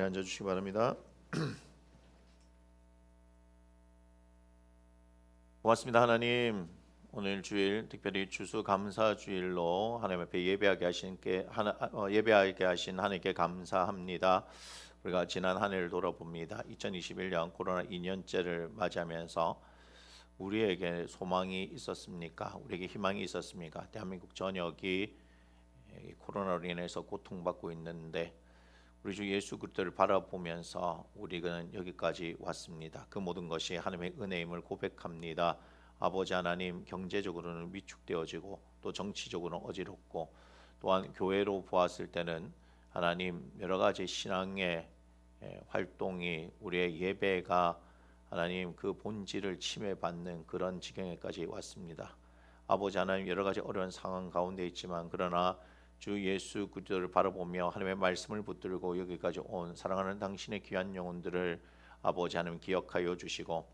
앉아주시기 바랍니다. 고맙습니다. 하나님, 오늘 주일 특별히 추수감사주일로 하나님 앞에 예배하게 하신 하나님께 감사합니다. 우리가 지난 한 해를 돌아봅니다. 2021년 코로나 2년째를 맞이하면서 우리에게 소망이 있었습니까? 우리에게 희망이 있었습니까? 대한민국 전역이 코로나로 인해서 고통받고 있는데 우리 주 예수 그리스도를 바라보면서 우리는 여기까지 왔습니다. 그 모든 것이 하나님의 은혜임을 고백합니다. 아버지 하나님, 경제적으로는 위축되어지고 또 정치적으로는 어지럽고 또한 교회로 보았을 때는 하나님 여러 가지 신앙의 활동이 우리의 예배가 하나님 그 본질을 침해받는 그런 지경에까지 왔습니다. 아버지 하나님, 여러 가지 어려운 상황 가운데 있지만 그러나 주 예수 그리스도를 바라보며 하나님의 말씀을 붙들고 여기까지 온 사랑하는 당신의 귀한 영혼들을 아버지 하나님 기억하여 주시고,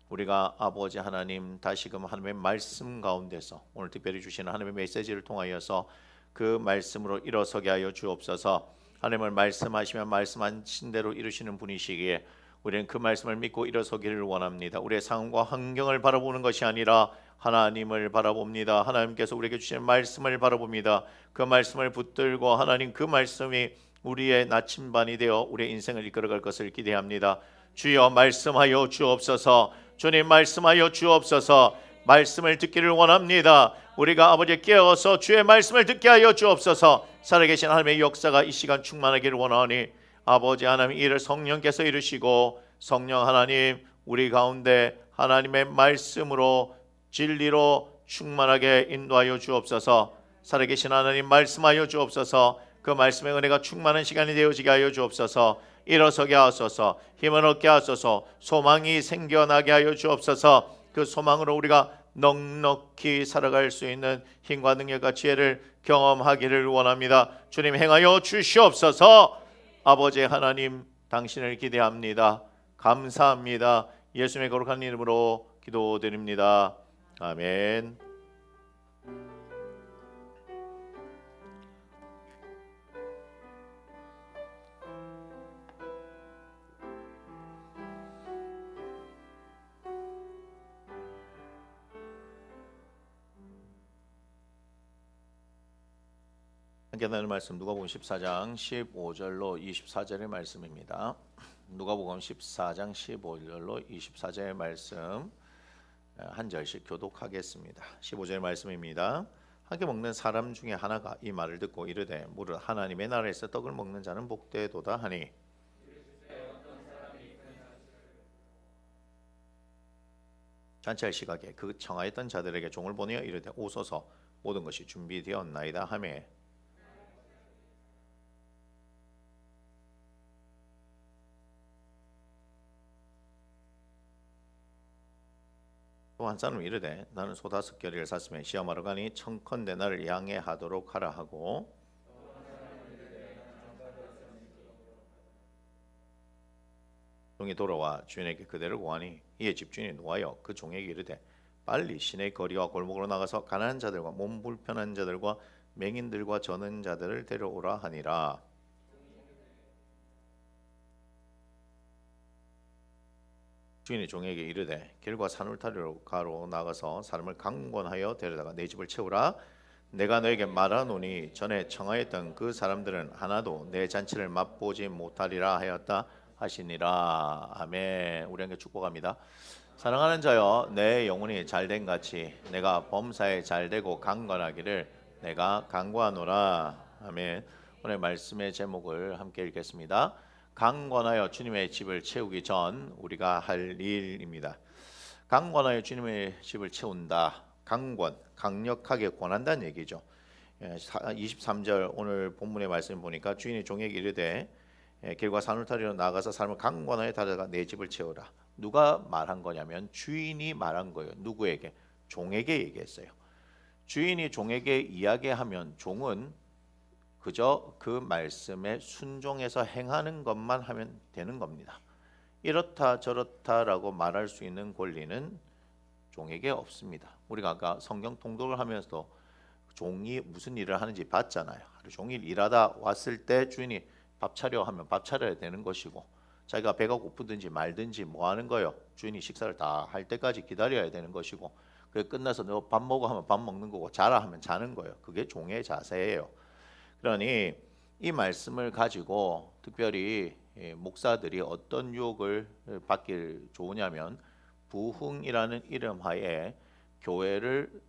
우리가 아버지 하나님 다시금 하나님의 말씀 가운데서 오늘 특별히 주시는 하나님의 메시지를 통하여서 그 말씀으로 일어서게 하여 주옵소서. 하나님을 말씀하시면 말씀하신 대로 이루시는 분이시기에 우리는 그 말씀을 믿고 일어서기를 원합니다. 우리의 상황과 환경을 바라보는 것이 아니라 하나님을 바라봅니다. 하나님께서 우리에게 주신 말씀을 바라봅니다. 그 말씀을 붙들고 하나님 그 말씀이 우리의 나침반이 되어 우리의 인생을 이끌어갈 것을 기대합니다. 주여 말씀하여 주옵소서. 주님 말씀하여 주옵소서. 말씀을 듣기를 원합니다. 우리가 아버지 깨어서 주의 말씀을 듣게 하여 주옵소서. 살아계신 하나님의 역사가 이 시간 충만하기를 원하오니 아버지 하나님, 이를 성령께서 이루시고 성령 하나님 우리 가운데 하나님의 말씀으로 진리로 충만하게 인도하여 주옵소서. 살아계신 하나님 말씀하여 주옵소서. 그 말씀의 은혜가 충만한 시간이 되어지게 하여 주옵소서. 일어서게 하소서. 힘을 얻게 하소서. 소망이 생겨나게 하여 주옵소서. 그 소망으로 우리가 넉넉히 살아갈 수 있는 힘과 능력과 지혜를 경험하기를 원합니다. 주님 행하여 주시옵소서. 아버지 하나님, 당신을 기대합니다. 감사합니다. 예수님의 거룩한 이름으로 기도드립니다. 아멘. 함께 나누는 말씀 누가복음 14장 15절로 24절의 말씀입니다. 누가복음 14장 15절로 24절의 말씀 한 절씩 교독하겠습니다. 15절의 말씀입니다. 함께 먹는 사람 중에 하나가 이 말을 듣고 이르되 무릇 하나님의 나라에서 떡을 먹는 자는 복되도다 하니, 잔치할 시각에 그 청하였던 자들에게 종을 보내어 이르되 오소서, 모든 것이 준비되었나이다 하매, 또 한 사람이 이르되 나는 소 5겨리를 샀으며 시험하러 가니 청컨대 나를 양해하도록 하라 하고, 종이 돌아와 주인에게 그대를 고하니 이에 집주인이 노하여 그 종에게 이르되 빨리 시내 거리와 골목으로 나가서 가난한 자들과 몸 불편한 자들과 맹인들과 저는 자들을 데려오라 하니라. 주인이 종에게 이르되 길과 산울타리로 나가서 사람을 강권하여 데려다가 내 집을 채우라. 내가 너에게 말하노니 전에 청하였던 그 사람들은 하나도 내 잔치를 맛보지 못하리라 하였다 하시니라. 아멘. 우리 함께 축복합니다. 사랑하는 자여, 내 영혼이 잘된 같이 내가 범사에 잘되고 강건하기를 내가 간구하노라. 아멘. 오늘 말씀의 제목을 함께 읽겠습니다. 강건하여 주님의 집을 채우기 전 우리가 할 일입니다. 강건하여 주님의 집을 채운다. 강권, 강력하게 권한다는 얘기죠. 23절 오늘 본문의 말씀을 보니까 주인이 종에게 이르되 길과 산울타리로 나가서 사람을 강권하여 데려다가 내 집을 채우라. 누가 말한 거냐면 주인이 말한 거예요. 누구에게? 종에게 얘기했어요. 주인이 종에게 이야기하면 종은 그저 그 말씀에 순종해서 행하는 것만 하면 되는 겁니다. 이렇다 저렇다라고 말할 수 있는 권리는 종에게 없습니다. 우리가 아까 성경 통독을 하면서도 종이 무슨 일을 하는지 봤잖아요. 하루 종일 일하다 왔을 때 주인이 밥 차려 하면 밥 차려야 되는 것이고, 자기가 배가 고프든지 말든지 뭐 하는 거요? 주인이 식사를 다 할 때까지 기다려야 되는 것이고, 그래 끝나서 너 밥 먹어 하면 밥 먹는 거고, 자라 하면 자는 거예요. 그게 종의 자세예요. 그러니 이 말씀을 가지고 특별히 목사들이 어떤 유혹을 받길 좋으냐면, 부흥이라는 이름 하에 교회를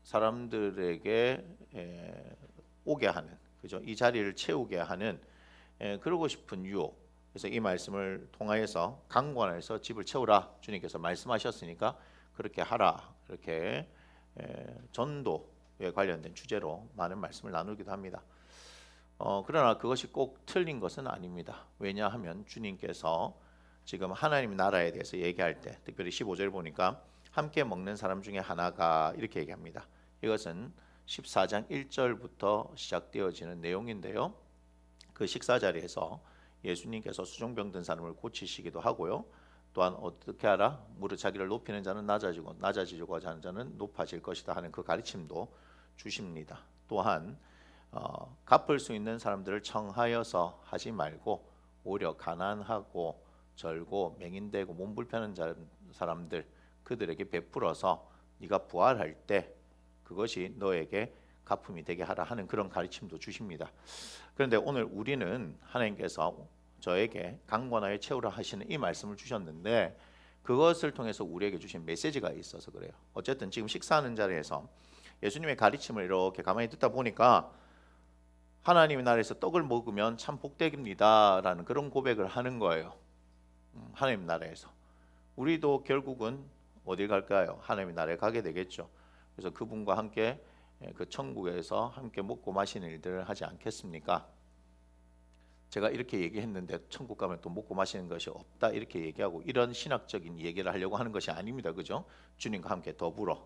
사람들에게 오게 하는, 그죠? 이 자리를 채우게 하는 그러고 싶은 유혹. 그래서 이 말씀을 통하여서 강권해서 집을 채우라 주님께서 말씀하셨으니까 그렇게 하라, 이렇게 전도에 관련된 주제로 많은 말씀을 나누기도 합니다. 그러나 그것이 꼭 틀린 것은 아닙니다. 왜냐하면 주님께서 지금 하나님 나라에 대해서 얘기할 때 특별히 15절 보니까 함께 먹는 사람 중에 하나가 이렇게 얘기합니다. 이것은 14장 1절부터 시작되어지는 내용인데요. 그 식사 자리에서 예수님께서 수종병 든 사람을 고치시기도 하고요. 또한 어떻게 하라? 무릇 자기를 높이는 자는 낮아지고 낮아지려고 하는 자는 높아질 것이다 하는 그 가르침도 주십니다. 또한 갚을 수 있는 사람들을 청하여서 하지 말고 오히려 가난하고 절고 맹인되고 몸 불편한 사람들, 그들에게 베풀어서 네가 부활할 때 그것이 너에게 갚음이 되게 하라 하는 그런 가르침도 주십니다. 그런데 오늘 우리는 하나님께서 저에게 강권하여 채우라 하시는 이 말씀을 주셨는데, 그것을 통해서 우리에게 주신 메시지가 있어서 그래요. 어쨌든 지금 식사하는 자리에서 예수님의 가르침을 이렇게 가만히 듣다 보니까 하나님의 나라에서 떡을 먹으면 참 복되입니다 라는 그런 고백을 하는 거예요. 하나님 나라에서 우리도 결국은 어디 갈까요? 하나님의 나라에 가게 되겠죠. 그래서 그분과 함께 그 천국에서 함께 먹고 마시는 일들을 하지 않겠습니까? 제가 이렇게 얘기했는데 천국 가면 또 먹고 마시는 것이 없다 이렇게 얘기하고 이런 신학적인 얘기를 하려고 하는 것이 아닙니다. 그죠? 주님과 함께 더불어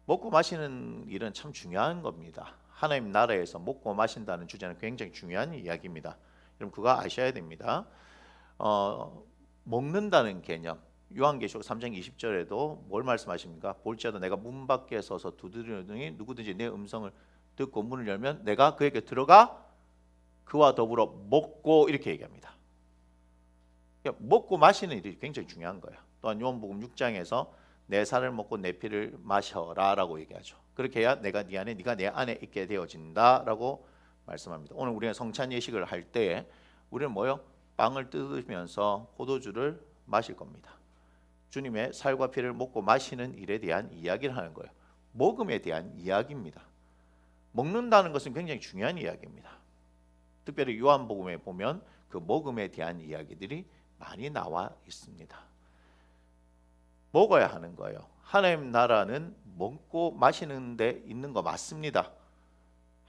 먹고 마시는 일은 참 중요한 겁니다. 하나님 나라에서 먹고 마신다는 주제는 굉장히 중요한 이야기입니다. 여러분 그거 아셔야 됩니다. 먹는다는 개념, 요한계시록 3장 20절에도 뭘 말씀하십니까? 볼지어다 내가 문 밖에 서서 두드리노니 누구든지 내 음성을 듣고 문을 열면 내가 그에게 들어가 그와 더불어 먹고, 이렇게 얘기합니다. 먹고 마시는 일이 굉장히 중요한 거예요. 또한 요한복음 6장에서 내 살을 먹고 내 피를 마셔라 라고 얘기하죠. 그렇게 해야 내가 네 안에 네가 내 안에 있게 되어진다 라고 말씀합니다. 오늘 우리가 성찬 예식을 할 때 우리는 뭐요? 빵을 뜯으면서 포도주를 마실 겁니다. 주님의 살과 피를 먹고 마시는 일에 대한 이야기를 하는 거예요. 먹음에 대한 이야기입니다. 먹는다는 것은 굉장히 중요한 이야기입니다. 특별히 요한복음에 보면 그 먹음에 대한 이야기들이 많이 나와 있습니다. 먹어야 하는 거예요. 하나님 나라는 먹고 마시는 데 있는 거 맞습니다.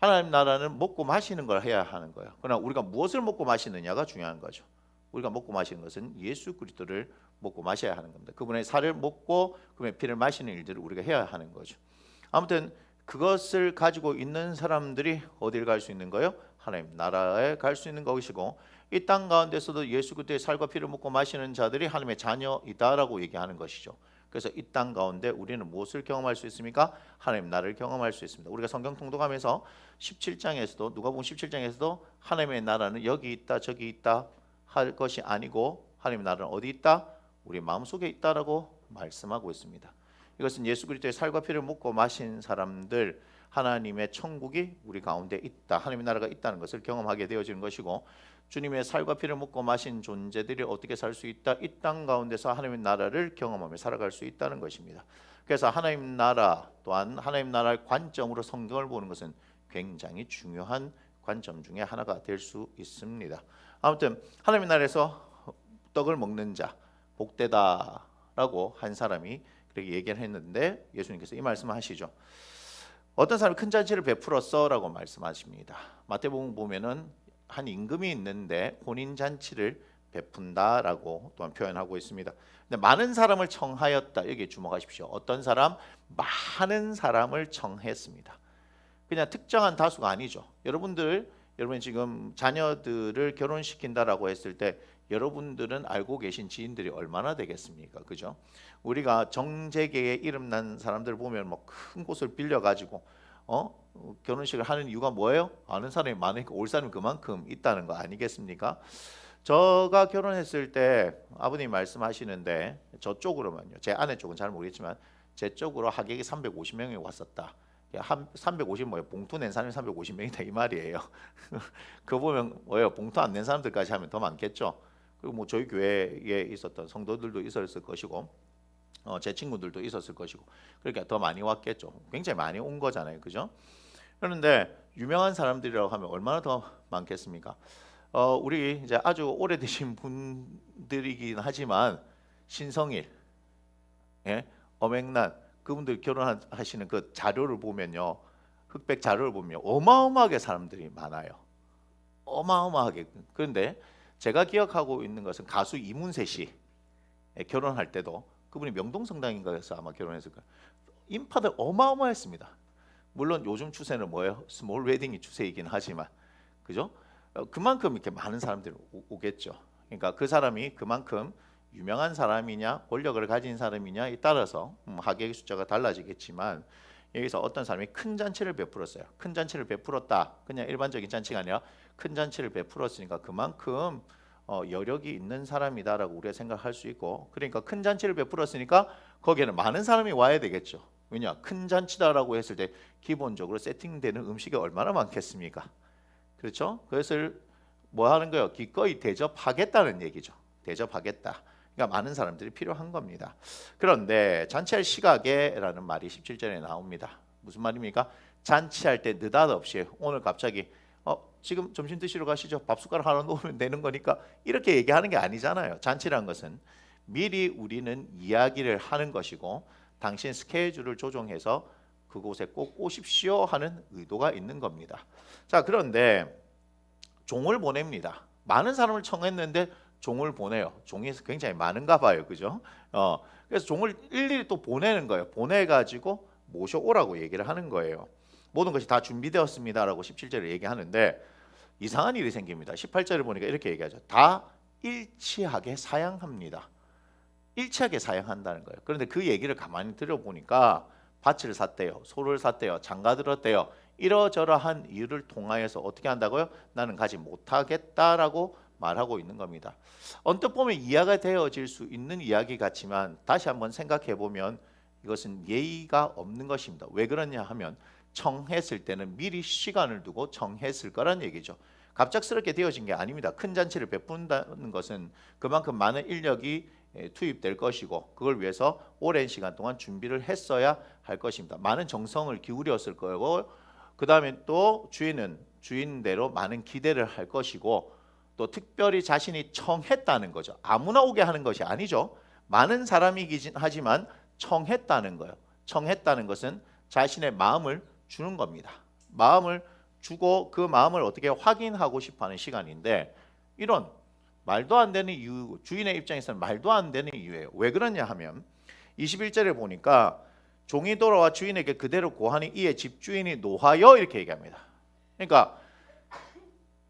하나님 나라는 먹고 마시는 걸 해야 하는 거예요. 그러나 우리가 무엇을 먹고 마시느냐가 중요한 거죠. 우리가 먹고 마시는 것은 예수 그리스도를 먹고 마셔야 하는 겁니다. 그분의 살을 먹고 그분의 피를 마시는 일들을 우리가 해야 하는 거죠. 아무튼 그것을 가지고 있는 사람들이 어딜 갈 수 있는 거예요? 하나님 나라에 갈 수 있는 것이고, 이 땅 가운데서도 예수 그리스도의 살과 피를 먹고 마시는 자들이 하나님의 자녀이다라고 얘기하는 것이죠. 그래서 이 땅 가운데 우리는 무엇을 경험할 수 있습니까? 하나님 나라를 경험할 수 있습니다. 우리가 성경 통독하면서 17장에서도 누가복음 17장에서도 하나님의 나라는 여기 있다 저기 있다 할 것이 아니고 하나님의 나라는 어디 있다? 우리 마음속에 있다라고 말씀하고 있습니다. 이것은 예수 그리스도의 살과 피를 먹고 마신 사람들, 하나님의 천국이 우리 가운데 있다, 하나님의 나라가 있다는 것을 경험하게 되어지는 것이고, 주님의 살과 피를 먹고 마신 존재들이 어떻게 살 수 있다? 이 땅 가운데서 하나님의 나라를 경험하며 살아갈 수 있다는 것입니다. 그래서 하나님 나라 또한 하나님 나라의 관점으로 성경을 보는 것은 굉장히 중요한 관점 중에 하나가 될 수 있습니다. 아무튼 하나님 나라에서 떡을 먹는 자 복되다라고 한 사람이 그렇게 얘기를 했는데, 예수님께서 이 말씀을 하시죠. 어떤 사람이 큰 잔치를 베풀었어라고 말씀하십니다. 마태복음 보면은 한 임금이 있는데 혼인 잔치를 베푼다라고 또한 표현하고 있습니다. 근데 많은 사람을 청하였다, 여기에 주목하십시오. 어떤 사람? 많은 사람을 청했습니다. 그냥 특정한 다수가 아니죠. 여러분이 지금 자녀들을 결혼시킨다라고 했을 때 여러분들은 알고 계신 지인들이 얼마나 되겠습니까? 그죠? 우리가 정재계에 이름난 사람들 보면 뭐 큰 곳을 빌려 가지고 결혼식을 하는 이유가 뭐예요? 아는 사람이 많으니까 올 사람이 그만큼 있다는 거 아니겠습니까? 제가 결혼했을 때 아버님 말씀하시는데 저쪽으로만요. 제 아내 쪽은 잘 모르겠지만 제 쪽으로 하객이 350명이 왔었다. 한 350 뭐예요? 봉투 낸 사람이 350명이다 이 말이에요. 그거 보면 뭐예요? 봉투 안 낸 사람들까지 하면 더 많겠죠. 그리고 뭐 저희 교회에 있었던 성도들도 있었을 것이고 제 친구들도 있었을 것이고 그러니까 더 많이 왔겠죠. 굉장히 많이 온 거잖아요, 그죠? 그런데 유명한 사람들이라고 하면 얼마나 더 많겠습니까? 우리 이제 아주 오래되신 분들이긴 하지만 신성일, 예? 엄앵란 그분들 결혼하시는 그 자료를 보면요, 흑백 자료를 보면 어마어마하게 사람들이 많아요. 어마어마하게. 그런데 제가 기억하고 있는 것은 가수 이문세 씨 결혼할 때도 그분이 명동성당인가에서 아마 결혼했을 거예요. 인파들 어마어마했습니다. 물론 요즘 추세는 뭐예요? 스몰 웨딩이 추세이긴 하지만, 그죠? 그만큼 이렇게 많은 사람들이 오겠죠. 그러니까 그 사람이 그만큼 유명한 사람이냐, 권력을 가진 사람이냐에 따라서 하객의 숫자가 달라지겠지만 여기서 어떤 사람이 큰 잔치를 베풀었어요. 큰 잔치를 베풀었다. 그냥 일반적인 잔치가 아니라 큰 잔치를 베풀었으니까 그만큼 여력이 있는 사람이다라고 우리가 생각할 수 있고, 그러니까 큰 잔치를 베풀었으니까 거기에는 많은 사람이 와야 되겠죠. 왜냐? 큰 잔치다라고 했을 때 기본적으로 세팅되는 음식이 얼마나 많겠습니까? 그렇죠? 그것을 뭐 하는 거예요? 기꺼이 대접하겠다는 얘기죠. 대접하겠다. 그러니까 많은 사람들이 필요한 겁니다. 그런데 잔치할 시각에라는 말이 17절에 나옵니다. 무슨 말입니까? 잔치할 때 느닷없이 오늘 갑자기 지금 점심 드시러 가시죠. 밥 숟가락 하나 놓으면 되는 거니까 이렇게 얘기하는 게 아니잖아요. 잔치란 것은 미리 우리는 이야기를 하는 것이고 당신 스케줄을 조정해서 그곳에 꼭 오십시오 하는 의도가 있는 겁니다. 자, 그런데 종을 보냅니다. 많은 사람을 청했는데 종을 보내요. 종이 굉장히 많은가 봐요. 그죠? 그래서 종을 일일이 또 보내는 거예요. 보내가지고 모셔오라고 얘기를 하는 거예요. 모든 것이 다 준비되었습니다라고 17절에 얘기하는데 이상한 일이 생깁니다. 18절을 보니까 이렇게 얘기하죠. 다 일치하게 사양합니다. 일치하게 사양한다는 거예요. 그런데 그 얘기를 가만히 들어보니까 밭을 샀대요. 소를 샀대요. 장가 들었대요. 이러저러한 이유를 통하여서 어떻게 한다고요? 나는 가지 못하겠다라고 말하고 있는 겁니다. 언뜻 보면 이해가 되어질 수 있는 이야기 같지만 다시 한번 생각해 보면 이것은 예의가 없는 것입니다. 왜 그러냐 하면 청했을 때는 미리 시간을 두고 청했을 거란 얘기죠. 갑작스럽게 되어진 게 아닙니다. 큰 잔치를 베푼다는 것은 그만큼 많은 인력이 투입될 것이고 그걸 위해서 오랜 시간 동안 준비를 했어야 할 것입니다. 많은 정성을 기울였을 거고 그 다음에 또 주인은 주인대로 많은 기대를 할 것이고 또 특별히 자신이 청했다는 거죠. 아무나 오게 하는 것이 아니죠. 많은 사람이긴 하지만 청했다는 거예요. 청했다는 것은 자신의 마음을 주는 겁니다. 마음을 주고 그 마음을 어떻게 확인하고 싶어하는 시간인데 이런 말도 안 되는 이유, 주인의 입장에서는 말도 안 되는 이유예요. 왜 그러냐 하면 21절에 보니까 종이 돌아와 주인에게 그대로 고하니 이에 집주인이 노하여 이렇게 얘기합니다. 그러니까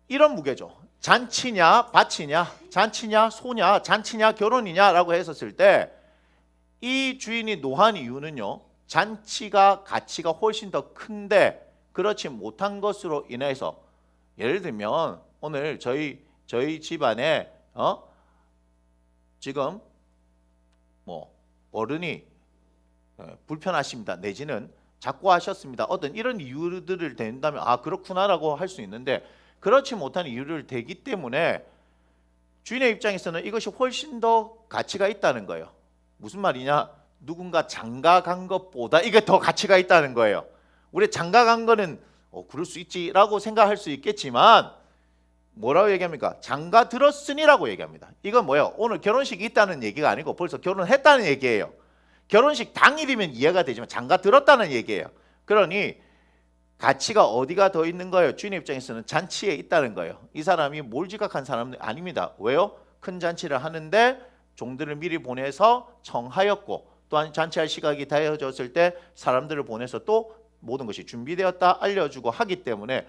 이런 무게죠. 잔치냐 밭이냐 잔치냐 소냐 잔치냐 결혼이냐라고 했었을 때 이 주인이 노한 이유는요. 잔치가 가치가 훨씬 더 큰데 그렇지 못한 것으로 인해서 예를 들면 오늘 저희 집안에 지금 뭐 어른이 불편하십니다. 내지는 자꾸 하셨습니다. 어떤 이런 이유들을 댄다면 아 그렇구나라고 할 수 있는데 그렇지 못한 이유를 대기 때문에 주인의 입장에서는 이것이 훨씬 더 가치가 있다는 거예요. 무슨 말이냐? 누군가 장가 간 것보다 이게 더 가치가 있다는 거예요. 우리 장가 간 거는 그럴 수 있지라고 생각할 수 있겠지만 뭐라고 얘기합니까? 장가 들었으니라고 얘기합니다. 이건 뭐예요? 오늘 결혼식이 있다는 얘기가 아니고 벌써 결혼했다는 얘기예요. 결혼식 당일이면 이해가 되지만 장가 들었다는 얘기예요. 그러니 가치가 어디가 더 있는 거예요? 주인 입장에서는 잔치에 있다는 거예요. 이 사람이 몰지각한 사람은 아닙니다. 왜요? 큰 잔치를 하는데 종들을 미리 보내서 청하였고 또한 잔치할 시각이 되어졌을 때 사람들을 보내서 또 모든 것이 준비되었다 알려주고 하기 때문에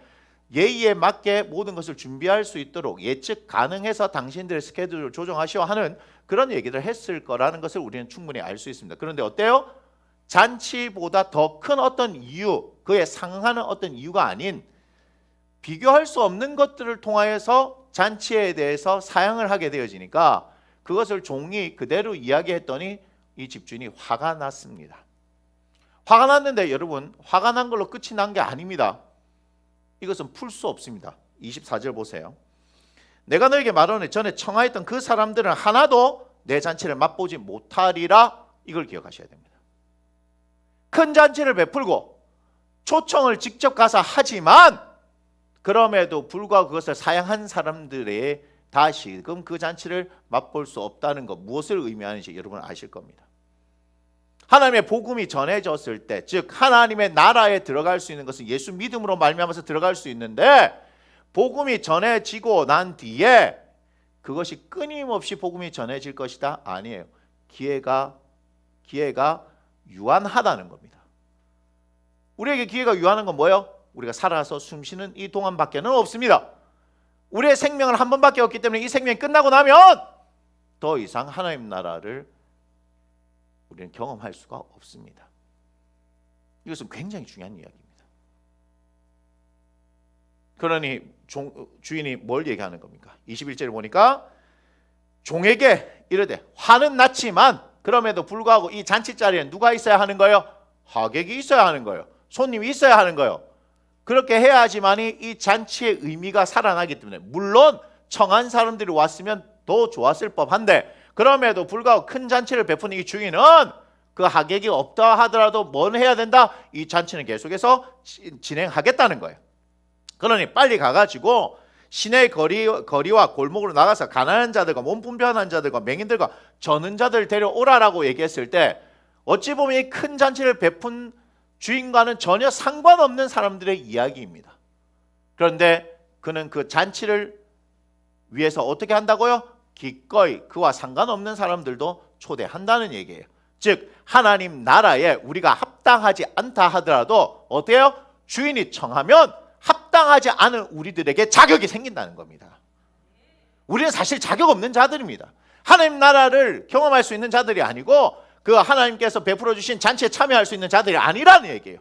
예의에 맞게 모든 것을 준비할 수 있도록 예측 가능해서 당신들의 스케줄을 조정하시오 하는 그런 얘기를 했을 거라는 것을 우리는 충분히 알 수 있습니다. 그런데 어때요? 잔치보다 더 큰 어떤 이유 그에 상응하는 어떤 이유가 아닌 비교할 수 없는 것들을 통하여서 잔치에 대해서 사양을 하게 되어지니까 그것을 종이 그대로 이야기했더니 이 집주인이 화가 났습니다. 화가 났는데 여러분, 화가 난 걸로 끝이 난 게 아닙니다. 이것은 풀 수 없습니다. 24절 보세요. 내가 너에게 말하노니 전에 청하였던 그 사람들은 하나도 내 잔치를 맛보지 못하리라. 이걸 기억하셔야 됩니다. 큰 잔치를 베풀고 초청을 직접 가서 하지만 그럼에도 불구하고 그것을 사양한 사람들의 다시금 그 잔치를 맛볼 수 없다는 것, 무엇을 의미하는지 여러분 아실 겁니다. 하나님의 복음이 전해졌을 때, 즉 하나님의 나라에 들어갈 수 있는 것은 예수 믿음으로 말미암아서 들어갈 수 있는데, 복음이 전해지고 난 뒤에 그것이 끊임없이 복음이 전해질 것이다? 아니에요. 기회가 유한하다는 겁니다. 우리에게 기회가 유한한 건 뭐예요? 우리가 살아서 숨쉬는 이 동안밖에는 없습니다. 우리의 생명은 한 번밖에 없기 때문에 이 생명이 끝나고 나면 더 이상 하나님 나라를 우리는 경험할 수가 없습니다. 이것은 굉장히 중요한 이야기입니다. 그러니 주인이 뭘 얘기하는 겁니까? 21절을 보니까 종에게 이르되 화는 났지만 그럼에도 불구하고 이 잔치 자리에 누가 있어야 하는 거예요? 하객이 있어야 하는 거예요. 손님이 있어야 하는 거예요. 그렇게 해야지만이 이 잔치의 의미가 살아나기 때문에, 물론 청한 사람들이 왔으면 더 좋았을 법한데 그럼에도 불구하고 큰 잔치를 베푸는 이 주인은 그 하객이 없다 하더라도 뭘 해야 된다? 이 잔치는 계속해서 진행하겠다는 거예요. 그러니 빨리 가가지고 시내 거리와 골목으로 나가서 가난한 자들과 몸분변한 자들과 맹인들과 저는 자들 데려오라라고 얘기했을 때 어찌 보면 이 큰 잔치를 베푼 주인과는 전혀 상관없는 사람들의 이야기입니다. 그런데 그는 그 잔치를 위해서 어떻게 한다고요? 기꺼이 그와 상관없는 사람들도 초대한다는 얘기예요. 즉 하나님 나라에 우리가 합당하지 않다 하더라도 어때요? 주인이 청하면 합당하지 않은 우리들에게 자격이 생긴다는 겁니다. 우리는 사실 자격 없는 자들입니다. 하나님 나라를 경험할 수 있는 자들이 아니고 그 하나님께서 베풀어 주신 잔치에 참여할 수 있는 자들이 아니라는 얘기예요.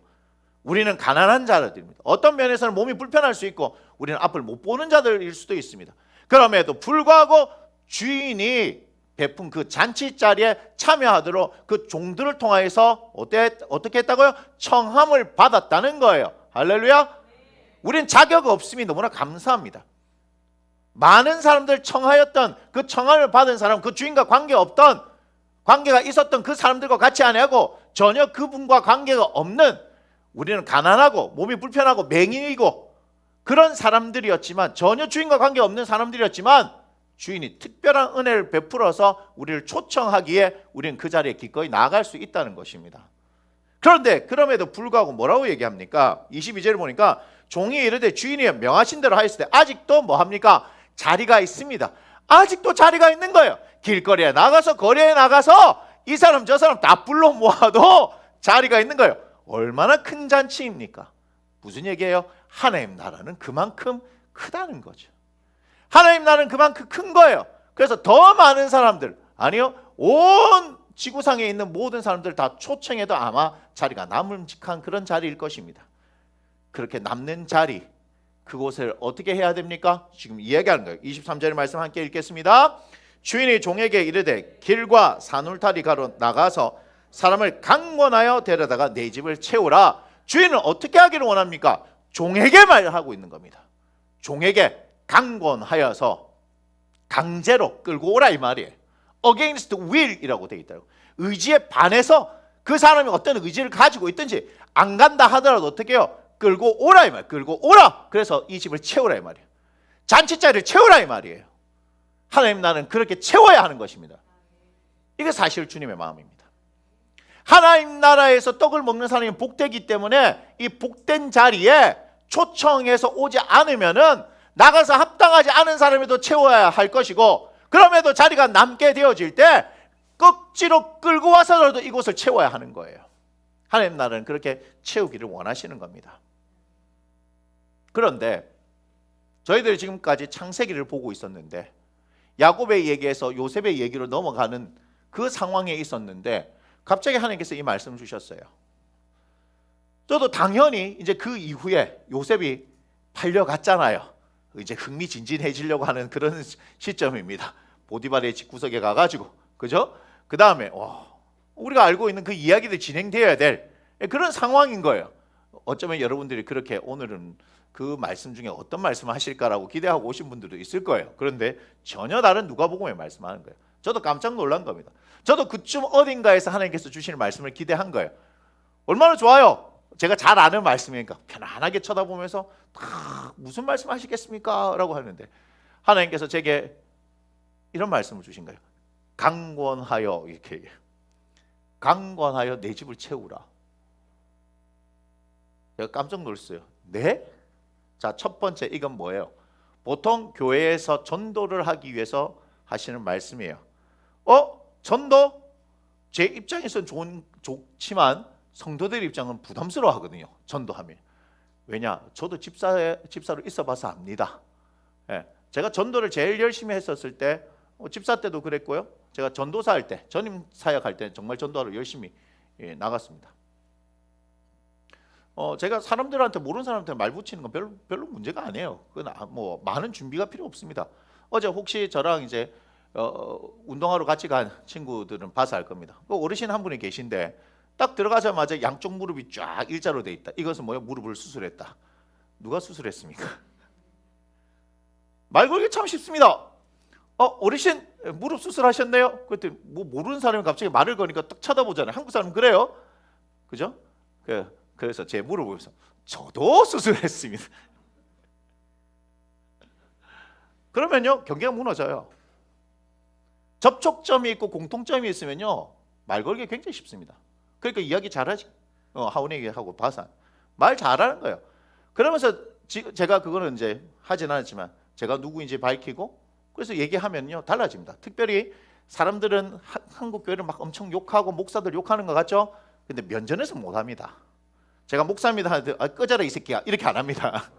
우리는 가난한 자들입니다. 어떤 면에서는 몸이 불편할 수 있고 우리는 앞을 못 보는 자들일 수도 있습니다. 그럼에도 불구하고 주인이 베푼 그 잔치 자리에 참여하도록 그 종들을 통하여서 어떻게 했다고요? 청함을 받았다는 거예요. 할렐루야. 우린 자격 없음이 너무나 감사합니다. 많은 사람들 청하였던 그 청함을 받은 사람, 그 주인과 관계가 있었던 그 사람들과 같이 아니하고 전혀 그분과 관계가 없는, 우리는 가난하고 몸이 불편하고 맹인이고 그런 사람들이었지만, 전혀 주인과 관계 없는 사람들이었지만 주인이 특별한 은혜를 베풀어서 우리를 초청하기에 우리는 그 자리에 기꺼이 나아갈 수 있다는 것입니다. 그런데 그럼에도 불구하고 뭐라고 얘기합니까? 22절을 보니까 종이 이르되 주인이 명하신 대로 하였을 때 아직도 뭐합니까? 자리가 있습니다. 아직도 자리가 있는 거예요. 길거리에 나가서 거리에 나가서 이 사람 저 사람 다 불러 모아도 자리가 있는 거예요. 얼마나 큰 잔치입니까? 무슨 얘기예요? 하나님 나라는 그만큼 크다는 거죠. 하나님 나라는 그만큼 큰 거예요. 그래서 더 많은 사람들, 아니요, 온 지구상에 있는 모든 사람들 다 초청해도 아마 자리가 남음직한 그런 자리일 것입니다. 그렇게 남는 자리, 그곳을 어떻게 해야 됩니까? 지금 이야기하는 거예요. 23절의 말씀 함께 읽겠습니다. 주인이 종에게 이르되 길과 산울타리 가로 나가서 사람을 강권하여 데려다가 내 집을 채우라. 주인은 어떻게 하기를 원합니까? 종에게 말하고 있는 겁니다. 종에게 강권하여서 강제로 끌고 오라 이 말이에요. Against will이라고 되어 있다고. 의지에 반해서 그 사람이 어떤 의지를 가지고 있든지 안 간다 하더라도 어떻게 해요? 끌고 오라 이 말. 끌고 오라. 그래서 이 집을 채우라 이 말이에요. 잔치자리를 채우라 이 말이에요. 하나님 나라는 그렇게 채워야 하는 것입니다. 이게 사실 주님의 마음입니다. 하나님 나라에서 떡을 먹는 사람이 복되기 때문에 이 복된 자리에 초청해서 오지 않으면은 나가서 합당하지 않은 사람에도 채워야 할 것이고, 그럼에도 자리가 남게 되어질 때 억지로 끌고 와서라도 이곳을 채워야 하는 거예요. 하나님 나라는 그렇게 채우기를 원하시는 겁니다. 그런데 저희들이 지금까지 창세기를 보고 있었는데 야곱의 얘기에서 요셉의 얘기로 넘어가는 그 상황에 있었는데 갑자기 하나님께서 이 말씀을 주셨어요. 저도 당연히 이제 그 이후에 요셉이 팔려갔잖아요. 이제 흥미진진해지려고 하는 그런 시점입니다. 보디발의 집구석에 가가지고, 그죠? 그 다음에 우리가 알고 있는 그 이야기들이 진행되어야 될 그런 상황인 거예요. 어쩌면 여러분들이 그렇게 오늘은 그 말씀 중에 어떤 말씀을 하실까라고 기대하고 오신 분들도 있을 거예요. 그런데 전혀 다른 누가복음의 말씀하는 거예요. 저도 깜짝 놀란 겁니다. 저도 그쯤 어딘가에서 하나님께서 주시는 말씀을 기대한 거예요. 얼마나 좋아요. 제가 잘 아는 말씀이니까 편안하게 쳐다보면서 무슨 말씀 하시겠습니까? 라고 하는데 하나님께서 제게 이런 말씀을 주신 거예요. 강권하여, 이렇게 얘기해요. 강권하여 내 집을 채우라. 제가 깜짝 놀랐어요. 네? 자, 첫 번째 이건 뭐예요? 보통 교회에서 전도를 하기 위해서 하시는 말씀이에요. 전도? 제 입장에서는 좋지만 성도들 입장은 부담스러워 하거든요. 전도하면. 왜냐? 저도 집사로 있어봐서 압니다. 예, 제가 전도를 제일 열심히 했었을 때 집사 때도 그랬고요. 제가 전도사 할 때, 전임 사역할 때 정말 전도하러 열심히 나갔습니다. 제가 사람들한테, 모르는 사람한테 말 붙이는 건 별로 문제가 아니에요. 그건 뭐 많은 준비가 필요 없습니다. 어제 혹시 저랑 이제 운동하러 같이 간 친구들은 봐서 알 겁니다. 어르신 한 분이 계신데 딱 들어가자마자 양쪽 무릎이 쫙 일자로 돼 있다. 이것은 뭐예요? 무릎을 수술했다. 누가 수술했습니까? 말 걸기 참 쉽습니다. 어르신 무릎 수술하셨네요? 그랬더니 뭐 모르는 사람이 갑자기 말을 거니까 딱 쳐다보잖아요. 한국 사람은 그래요, 그죠? 그래서 제 무릎을 보면서 저도 수술했습니다. 그러면요 경계가 무너져요. 접촉점이 있고 공통점이 있으면요 말 걸기 굉장히 쉽습니다. 그러니까 이야기 잘하지. 하원에게하고 봐서 말 잘하는 거예요. 그러면서 제가 그거는 이제 하진 않았지만 제가 누구인지 밝히고 그래서 얘기하면요 달라집니다. 특별히 사람들은 한국 교회를 막 엄청 욕하고 목사들 욕하는 것 같죠? 근데 면전에서 못합니다. 제가 목사입니다 하는데 꺼져라 이 새끼야 이렇게 안 합니다.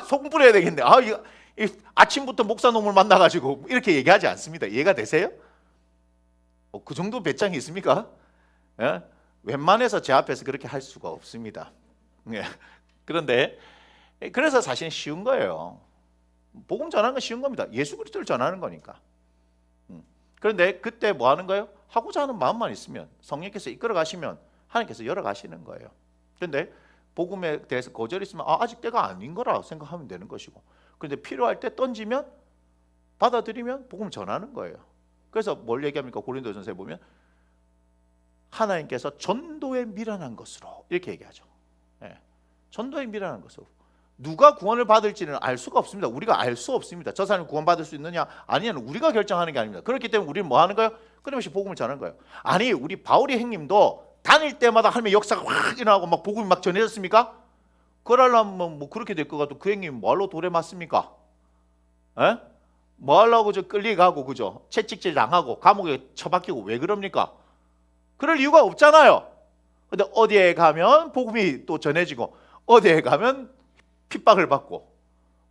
소금 뿌려야 되겠네. 아침부터 목사 놈을 만나가지고 이렇게 얘기하지 않습니다. 이해가 되세요? 그 정도 배짱이 있습니까? 예? 웬만해서 제 앞에서 그렇게 할 수가 없습니다. 예. 그런데 그래서 사실 쉬운 거예요. 복음 전하는 건 쉬운 겁니다. 예수 그리스도를 전하는 거니까. 그런데 그때 뭐 하는 거예요? 하고자 하는 마음만 있으면 성령께서 이끌어 가시면 하나님께서 열어 가시는 거예요. 그런데 복음에 대해서 거절이 있으면 아직 때가 아닌 거라 생각하면 되는 것이고, 그런데 필요할 때 던지면 받아들이면 복음을 전하는 거예요. 그래서 뭘 얘기합니까? 고린도전서에 보면 하나님께서 전도에 미련한 것으로 이렇게 얘기하죠. 예. 전도에 미련한 것으로. 누가 구원을 받을지는 알 수가 없습니다. 우리가 알 수 없습니다. 저 사람이 구원받을 수 있느냐 아니냐는 우리가 결정하는 게 아닙니다. 그렇기 때문에 우리는 뭐 하는 거예요? 끊임없이 복음을 전하는 거예요. 아니 우리 바울의 행님도 다닐 때마다 하나님의 역사가 확 일어나고 막 복음이 막 전해졌습니까? 그러려면 뭐 그렇게 될 것 같아도 그 행님 뭐하러 돌에 맞습니까? 에? 뭐 하려고 저 끌려가고 그죠? 채찍질 당하고 감옥에 처박히고 왜 그럽니까? 그럴 이유가 없잖아요. 근데 어디에 가면 복음이 또 전해지고 어디에 가면 핍박을 받고,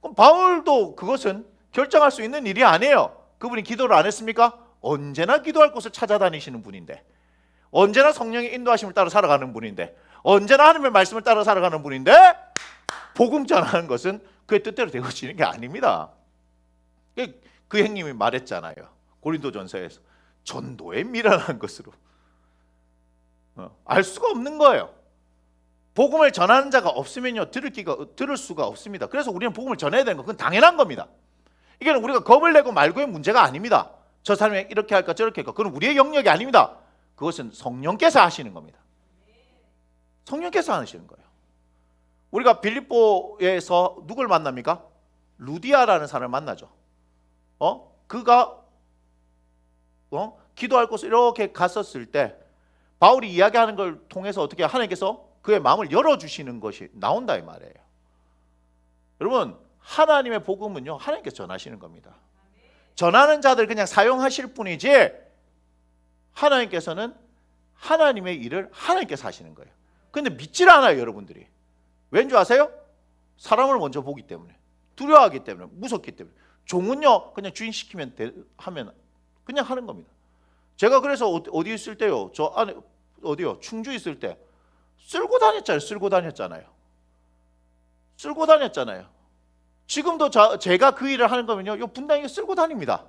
그럼 바울도 그것은 결정할 수 있는 일이 아니에요. 그분이 기도를 안 했습니까? 언제나 기도할 곳을 찾아다니시는 분인데, 언제나 성령의 인도하심을 따라 살아가는 분인데, 언제나 하나님의 말씀을 따라 살아가는 분인데 복음 전하는 것은 그의 뜻대로 되어지는 게 아닙니다. 그 형님이 말했잖아요. 고린도전서에서 전도에 미련한 것으로. 알 수가 없는 거예요. 복음을 전하는 자가 없으면요 들을 수가 없습니다. 그래서 우리는 복음을 전해야 되는 거 그건 당연한 겁니다. 이게는 우리가 겁을 내고 말고의 문제가 아닙니다. 저 사람이 이렇게 할까 저렇게 할까 그건 우리의 영역이 아닙니다. 그것은 성령께서 하시는 겁니다. 성령께서 하시는 거예요. 우리가 빌립보에서 누굴 만납니까? 루디아라는 사람을 만나죠. 그가 기도할 곳을 이렇게 갔었을 때 바울이 이야기하는 걸 통해서 어떻게 하나님께서 그의 마음을 열어주시는 것이 나온다 이 말이에요. 여러분 하나님의 복음은요 하나님께서 전하시는 겁니다. 전하는 자들 그냥 사용하실 뿐이지 하나님께서는 하나님의 일을 하나님께서 하시는 거예요. 근데 믿질 않아요 여러분들이. 왠 줄 아세요? 사람을 먼저 보기 때문에, 두려워하기 때문에, 무섭기 때문에. 종은요 그냥 주인 시키면 하면 그냥 하는 겁니다. 제가 그래서 어디 있을 때요, 저 안에 어디요 충주 있을 때 쓸고 다녔잖아요. 쓸고 다녔잖아요. 쓸고 다녔잖아요. 지금도 제가 그 일을 하는 거면요, 이 분당에 쓸고 다닙니다.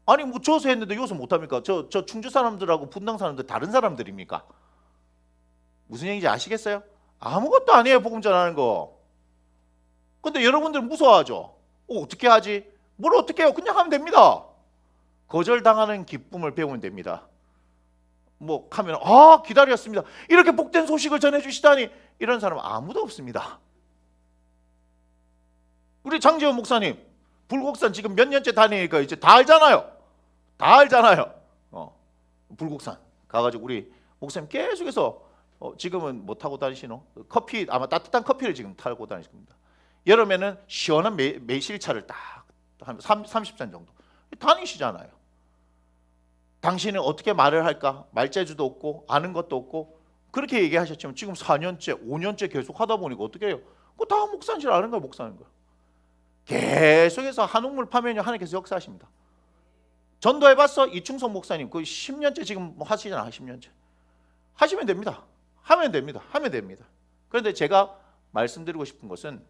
아니 뭐 저서 했는데 여기서 못합니까? 저 충주 사람들하고 분당 사람들 다른 사람들입니까? 무슨 얘기인지 아시겠어요? 아무것도 아니에요, 복음 전하는 거. 근데 여러분들 무서워하죠. 어떻게 하지? 뭘 어떻게 해요? 그냥 하면 됩니다. 거절당하는 기쁨을 배우면 됩니다. 뭐 하면 기다렸습니다. 이렇게 복된 소식을 전해주시다니, 이런 사람 아무도 없습니다. 우리 장재원 목사님 불곡산 지금 몇 년째 다니니까 이제 다 알잖아요. 다 알잖아요. 불곡산 가가지고 우리 목사님 계속해서 지금은 못 타고 다니시노? 커피, 아마 따뜻한 커피를 지금 타고 다니실 겁니다. 여름에는 시원한 매실차를 딱 한 30잔 정도 다니시잖아요. 당신은 어떻게 말을 할까? 말재주도 없고 아는 것도 없고 그렇게 얘기하셨지만 지금 4년째 5년째 계속 하다 보니까 어떻게 해요? 그거 다 목사인 줄 아는 거예요. 목사인 거예요. 계속해서 한옥물 파면이 하나님께서 역사하십니다. 전도해봤어? 이충성 목사님 그 10년째 지금 뭐 하시잖아요. 10년째 하시면 됩니다. 하면 됩니다. 하면 됩니다. 그런데 제가 말씀드리고 싶은 것은,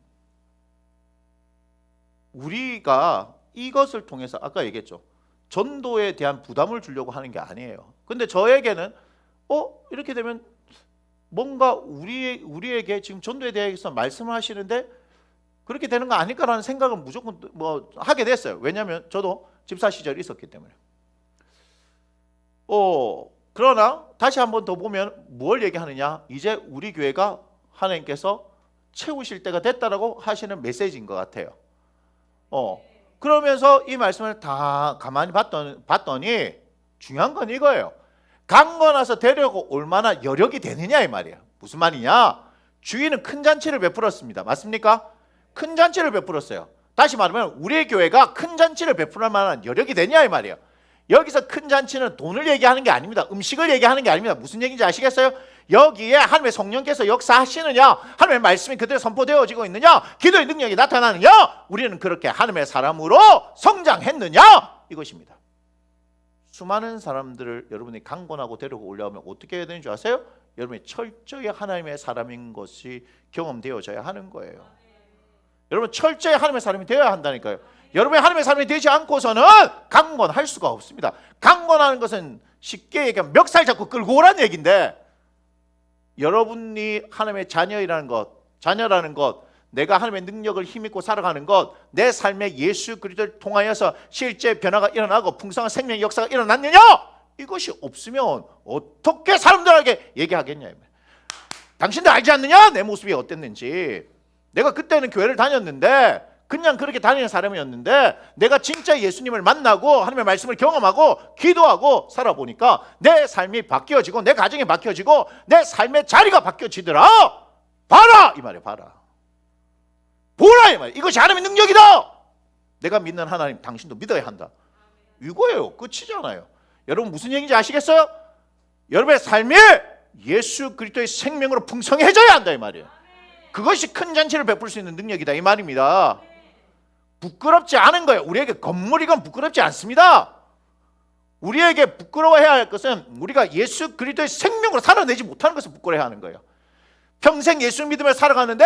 우리가 이것을 통해서 아까 얘기했죠. 전도에 대한 부담을 주려고 하는 게 아니에요. 근데 저에게는 이렇게 되면 뭔가 우리에게 지금 전도에 대해서 말씀을 하시는데 그렇게 되는 거 아닐까라는 생각을 무조건 뭐 하게 됐어요. 왜냐하면 저도 집사 시절이 있었기 때문에. 그러나 다시 한번 더 보면 뭘 얘기하느냐? 이제 우리 교회가 하나님께서 채우실 때가 됐다라고 하시는 메시지인 것 같아요. 그러면서 이 말씀을 다 가만히 봤더니 중요한 건 이거예요. 강건해서 데려고 얼마나 여력이 되느냐 이 말이에요. 무슨 말이냐? 주인은 큰 잔치를 베풀었습니다. 맞습니까? 큰 잔치를 베풀었어요. 다시 말하면 우리의 교회가 큰 잔치를 베풀 만한 여력이 되냐 이 말이에요. 여기서 큰 잔치는 돈을 얘기하는 게 아닙니다. 음식을 얘기하는 게 아닙니다. 무슨 얘기인지 아시겠어요? 여기에 하나님의 성령께서 역사하시느냐, 하나님의 말씀이 그대로 선포되어지고 있느냐, 기도의 능력이 나타나느냐, 우리는 그렇게 하나님의 사람으로 성장했느냐, 이것입니다. 수많은 사람들을 여러분이 강권하고 데리고 올라오면 어떻게 해야 되는 줄 아세요? 여러분이 철저히 하나님의 사람인 것이 경험되어져야 하는 거예요. 여러분 철저히 하나님의 사람이 되어야 한다니까요. 여러분이 하나님의 사람이 되지 않고서는 강권할 수가 없습니다. 강권하는 것은 쉽게 얘기하면 멱살 잡고 끌고 오라는 얘기인데, 여러분이 하나님의 자녀라는 것, 내가 하나님의 능력을 힘입고 살아가는 것, 내 삶에 예수 그리스도를 통하여서 실제 변화가 일어나고 풍성한 생명의 역사가 일어났느냐? 이것이 없으면 어떻게 사람들에게 얘기하겠냐? 당신들 알지 않느냐? 내 모습이 어땠는지. 내가 그때는 교회를 다녔는데 그냥 그렇게 다니는 사람이었는데 내가 진짜 예수님을 만나고 하나님의 말씀을 경험하고 기도하고 살아보니까 내 삶이 바뀌어지고 내 가정이 바뀌어지고 내 삶의 자리가 바뀌어지더라. 봐라 이 말이에요. 봐라, 보라 이 말이에요. 이것이 하나님의 능력이다. 내가 믿는 하나님 당신도 믿어야 한다. 이거예요. 끝이잖아요. 여러분 무슨 얘기인지 아시겠어요? 여러분의 삶이 예수 그리스도의 생명으로 풍성해져야 한다 이 말이에요. 그것이 큰 잔치를 베풀 수 있는 능력이다 이 말입니다. 부끄럽지 않은 거예요. 우리에게 건물이건 부끄럽지 않습니다. 우리에게 부끄러워해야 할 것은 우리가 예수 그리스도의 생명으로 살아내지 못하는 것을 부끄러워해야 하는 거예요. 평생 예수 믿으며 살아가는데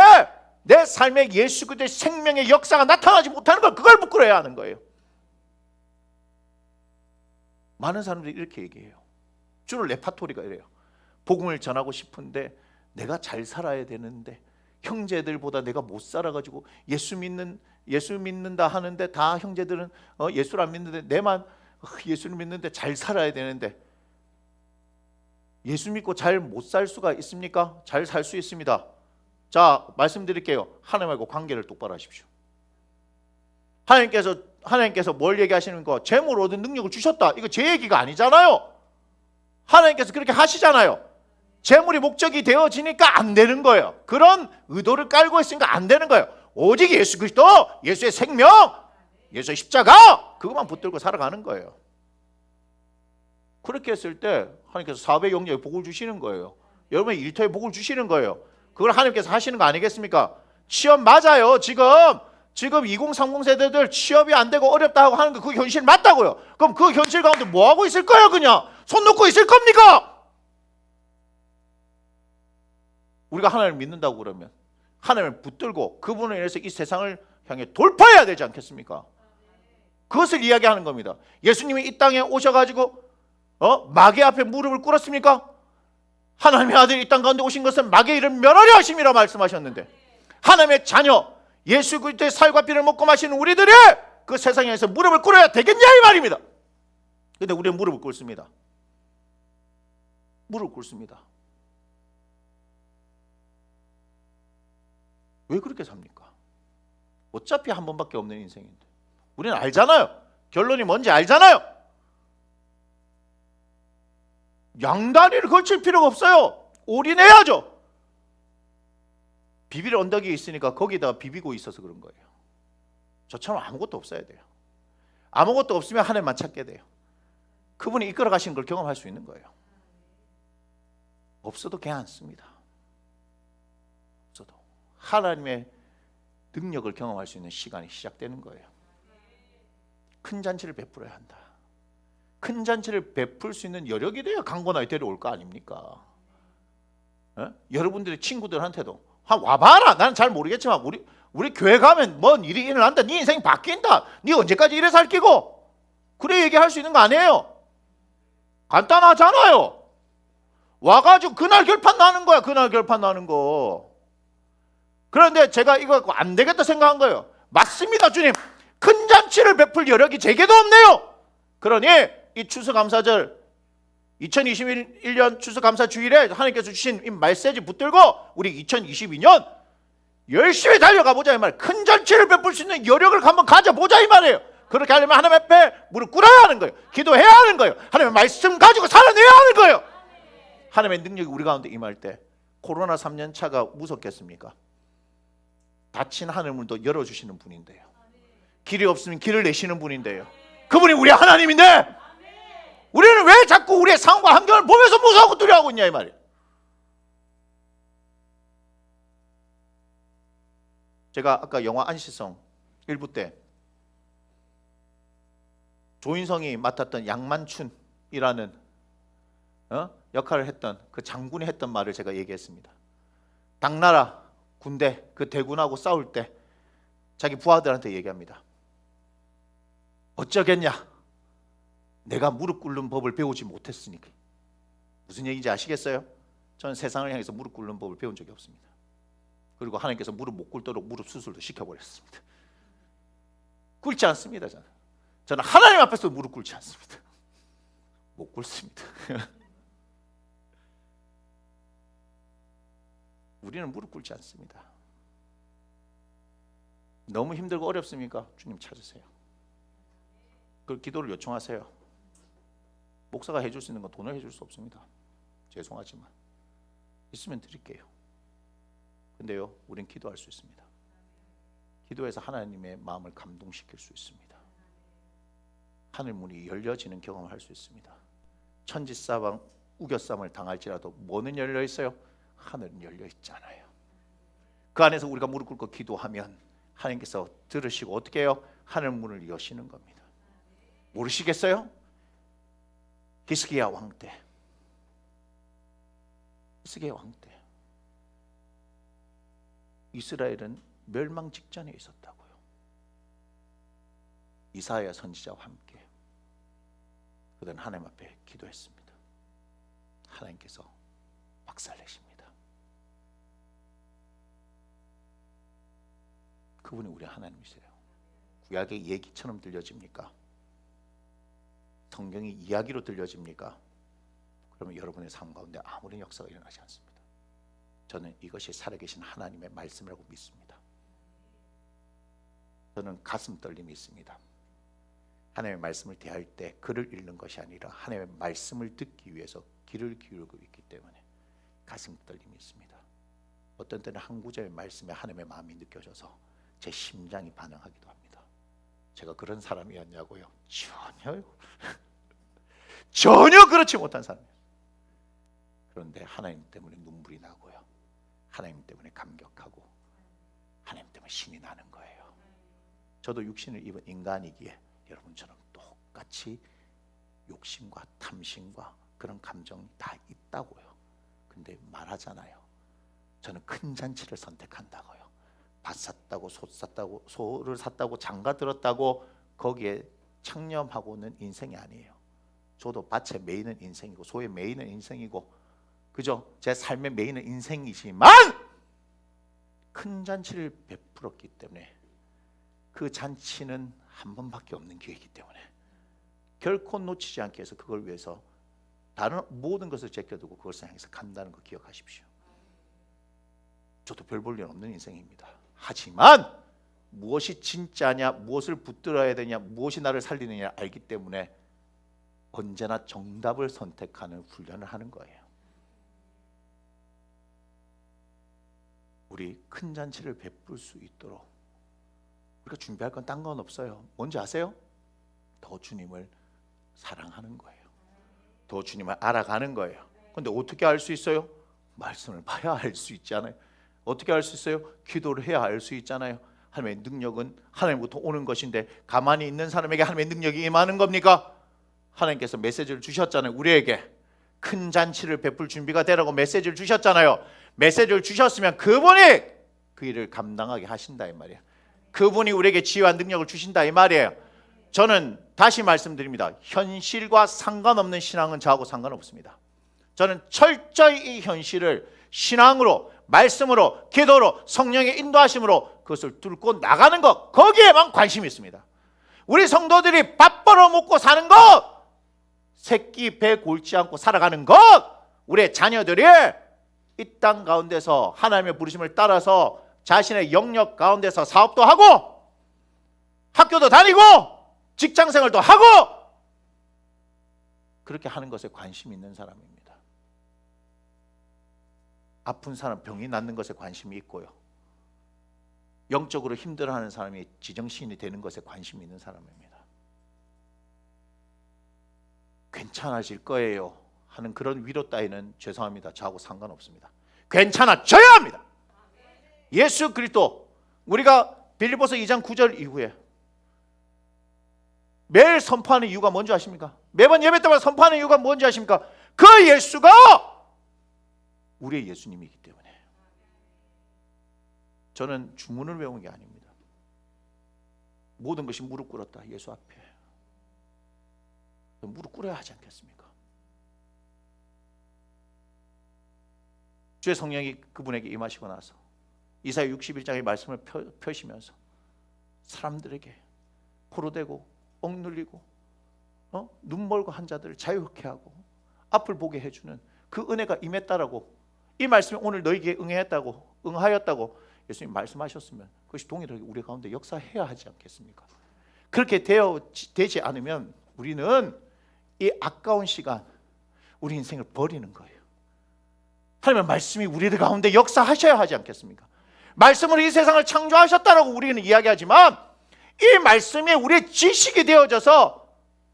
내 삶에 예수 그리스도의 생명의 역사가 나타나지 못하는 걸, 그걸 부끄러워해야 하는 거예요. 많은 사람들이 이렇게 얘기해요. 주로 레파토리가 이래요. 복음을 전하고 싶은데 내가 잘 살아야 되는데 형제들보다 내가 못 살아가지고 예수 믿는다 하는데 다 형제들은 예수를 안 믿는데 내만 예수를 믿는데 잘 살아야 되는데, 예수 믿고 잘 못 살 수가 있습니까? 잘 살 수 있습니다. 자, 말씀드릴게요. 하나님하고 관계를 똑바로 하십시오. 하나님께서 뭘 얘기하시는 거? 재물 얻은 능력을 주셨다. 이거 제 얘기가 아니잖아요. 하나님께서 그렇게 하시잖아요. 재물이 목적이 되어지니까 안 되는 거예요. 그런 의도를 깔고 있으니까 안 되는 거예요. 오직 예수 그리스도, 예수의 생명, 예수의 십자가, 그것만 붙들고 살아가는 거예요. 그렇게 했을 때 하나님께서 400영역의 복을 주시는 거예요. 여러분의 일터에 복을 주시는 거예요. 그걸 하나님께서 하시는 거 아니겠습니까? 취업 맞아요. 지금 2030 세대들 취업이 안 되고 어렵다 하고 하는 거, 그 현실 맞다고요. 그럼 그 현실 가운데 뭐 하고 있을 거예요? 그냥 손 놓고 있을 겁니까? 우리가 하나님을 믿는다고 그러면 하나님을 붙들고 그분을 인해서 이 세상을 향해 돌파해야 되지 않겠습니까? 그것을 이야기하는 겁니다. 예수님이 이 땅에 오셔가지고 마귀 앞에 무릎을 꿇었습니까? 하나님의 아들이 이 땅 가운데 오신 것은 마귀의 일을 멸하려 하심이라 말씀하셨는데, 하나님의 자녀 예수 그리스도의 살과 피를 먹고 마시는 우리들이 그 세상에서 무릎을 꿇어야 되겠냐 이 말입니다. 근데 우리는 무릎을 꿇습니다. 무릎을 꿇습니다. 왜 그렇게 삽니까? 어차피 한 번밖에 없는 인생인데. 우리는 알잖아요. 결론이 뭔지 알잖아요. 양다리를 걸칠 필요가 없어요. 올인해야죠. 비빌 언덕이 있으니까 거기다가 비비고 있어서 그런 거예요. 저처럼 아무것도 없어야 돼요. 아무것도 없으면 하나님만 찾게 돼요. 그분이 이끌어 가시는 걸 경험할 수 있는 거예요. 없어도 괜찮습니다. 없어도 하나님의 능력을 경험할 수 있는 시간이 시작되는 거예요. 큰 잔치를 베풀어야 한다. 큰 잔치를 베풀 수 있는 여력이 돼야 강권하게 데려올 거 아닙니까? 여러분들의 친구들한테도 와봐라. 나는 잘 모르겠지만 우리 교회 가면 뭔 일이 일어난다. 네 인생이 바뀐다. 네 언제까지 이래 살 끼고? 그래 얘기할 수 있는 거 아니에요? 간단하잖아요. 와가지고 그날 결판 나는 거야. 그날 결판 나는 거. 그런데 제가 이거 안 되겠다 생각한 거예요. 맞습니다, 주님. 큰 잔치를 베풀 여력이 제게도 없네요. 그러니 이 추수감사절 2021년 추수감사 주일에 하나님께서 주신 이 메시지 붙들고 우리 2022년 열심히 달려가 보자 이 말. 큰 잔치를 베풀 수 있는 여력을 한번 가져보자 이 말이에요. 그렇게 하려면 하나님 앞에 무릎 꿇어야 하는 거예요. 기도해야 하는 거예요. 하나님의 말씀 가지고 살아내야 하는 거예요. 하나님의 능력이 우리 가운데 임할 때 코로나 3년 차가 무섭겠습니까? 닫힌 하늘문도 열어주시는 분인데요. 길이 없으면 길을 내시는 분인데요. 그분이 우리 하나님인데 우리는 왜 자꾸 우리의 상황과 환경을 보면서 무서워하고 두려워하고 있냐 이 말이에요. 제가 아까 영화 안시성 1부 때 조인성이 맡았던 양만춘이라는 역할을 했던 그 장군이 했던 말을 제가 얘기했습니다. 당나라 군대 그 대군하고 싸울 때 자기 부하들한테 얘기합니다. 어쩌겠냐? 내가 무릎 꿇는 법을 배우지 못했으니까. 무슨 얘기인지 아시겠어요? 저는 세상을 향해서 무릎 꿇는 법을 배운 적이 없습니다. 그리고 하나님께서 무릎 못 꿇도록 무릎 수술도 시켜버렸습니다. 꿇지 않습니다. 저는 하나님 앞에서 무릎 꿇지 않습니다. 못 꿇습니다. 우리는 무릎 꿇지 않습니다. 너무 힘들고 어렵습니까? 주님 찾으세요. 그 기도를 요청하세요. 목사가 해줄 수 있는 건 돈을 해줄 수 없습니다. 죄송하지만 있으면 드릴게요. 근데요, 우린 기도할 수 있습니다. 기도해서 하나님의 마음을 감동시킬 수 있습니다. 하늘문이 열려지는 경험을 할 수 있습니다. 천지사방 우겨쌈을 당할지라도 뭐는 열려 있어요? 하늘은 열려 있잖아요. 그 안에서 우리가 무릎 꿇고 기도하면 하나님께서 들으시고 어떻게 해요? 하늘문을 여시는 겁니다. 모르시겠어요? 히스기야 왕 때, 히스기야 왕 때 이스라엘은 멸망 직전에 있었다고요. 이사야 선지자와 함께 그들은 하나님 앞에 기도했습니다. 하나님께서 박살내십니다. 그분이 우리 하나님이세요. 구약의 얘기처럼 들려집니까? 성경이 이야기로 들려집니까? 그러면 여러분의 삶 가운데 아무런 역사가 일어나지 않습니다. 저는 이것이 살아계신 하나님의 말씀이라고 믿습니다. 저는 가슴 떨림이 있습니다. 하나님의 말씀을 대할 때 글을 읽는 것이 아니라 하나님의 말씀을 듣기 위해서 귀를 기울이고 있기 때문에 가슴 떨림이 있습니다. 어떤 때는 한 구절의 말씀에 하나님의 마음이 느껴져서 제 심장이 반응하기도 합니다. 제가 그런 사람이었냐고요? 전혀요. 전혀 그렇지 못한 사람이에요. 그런데 하나님 때문에 눈물이 나고요. 하나님 때문에 감격하고 하나님 때문에 신이 나는 거예요. 저도 육신을 입은 인간이기에 여러분처럼 똑같이 욕심과 탐심과 그런 감정이 다 있다고요. 근데 말하잖아요. 저는 큰 잔치를 선택한다고요. 밭 샀다고 소 샀다고 소를 샀다고 장가 들었다고 거기에 창념하고는 인생이 아니에요. 저도 밭에 매이는 인생이고 소에 매이는 인생이고, 그죠? 제 삶의 매이는 인생이지만 큰 잔치를 베풀었기 때문에 그 잔치는 한 번밖에 없는 기회이기 때문에 결코 놓치지 않기 위해서 그걸 위해서 다른 모든 것을 제껴두고 그것을 향해서 간다는 거 기억하십시오. 저도 별 볼 일 없는 인생입니다. 하지만 무엇이 진짜냐, 무엇을 붙들어야 되냐, 무엇이 나를 살리느냐 알기 때문에 언제나 정답을 선택하는 훈련을 하는 거예요. 우리 큰 잔치를 베풀 수 있도록 우리가 준비할 건 딴 건 없어요. 뭔지 아세요? 더 주님을 사랑하는 거예요. 더 주님을 알아가는 거예요. 그런데 어떻게 알 수 있어요? 말씀을 봐야 알 수 있잖아요. 어떻게 알 수 있어요? 기도를 해야 알 수 있잖아요. 하나님의 능력은 하나님부터 오는 것인데 가만히 있는 사람에게 하나님의 능력이 임하는 겁니까? 하나님께서 메시지를 주셨잖아요. 우리에게 큰 잔치를 베풀 준비가 되라고 메시지를 주셨잖아요. 메시지를 주셨으면 그분이 그 일을 감당하게 하신다 이 말이에요. 그분이 우리에게 지혜와 능력을 주신다 이 말이에요. 저는 다시 말씀드립니다. 현실과 상관없는 신앙은 저하고 상관없습니다. 저는 철저히 이 현실을 신앙으로, 말씀으로, 기도로, 성령의 인도하심으로 그것을 뚫고 나가는 것, 거기에만 관심이 있습니다. 우리 성도들이 밥 벌어먹고 사는 것, 새끼 배 골지 않고 살아가는 것, 우리의 자녀들이 이 땅 가운데서 하나님의 부르심을 따라서 자신의 영역 가운데서 사업도 하고 학교도 다니고 직장생활도 하고 그렇게 하는 것에 관심이 있는 사람입니다. 아픈 사람, 병이 낫는 것에 관심이 있고요. 영적으로 힘들어하는 사람이 지정신이 되는 것에 관심이 있는 사람입니다. 괜찮아질 거예요 하는 그런 위로 따위는 죄송합니다. 저하고 상관없습니다. 괜찮아져야 합니다. 예수 그리스도, 우리가 빌립보서 2장 9절 이후에 매일 선포하는 이유가 뭔지 아십니까? 매번 예배 때마다 선포하는 이유가 뭔지 아십니까? 그 예수가 우리의 예수님이기 때문에. 저는 주문을 외운 게 아닙니다. 모든 것이 무릎 꿇었다. 예수 앞에 무릎 꿇어야 하지 않겠습니까? 주의 성령이 그분에게 임하시고 나서 이사야 61장의 말씀을 펴시면서 사람들에게 포로되고 억눌리고 눈 멀고 한 자들을 자유케 하고 앞을 보게 해주는 그 은혜가 임했다라고, 이 말씀이 오늘 너희에게 응하였다고 예수님 말씀하셨으면 그것이 동일하게 우리 가운데 역사해야 하지 않겠습니까? 그렇게 되지 않으면 우리는 이 아까운 시간, 우리 인생을 버리는 거예요. 하나님의 말씀이 우리들 가운데 역사하셔야 하지 않겠습니까? 말씀으로 이 세상을 창조하셨다라고 우리는 이야기하지만 이 말씀이 우리의 지식이 되어져서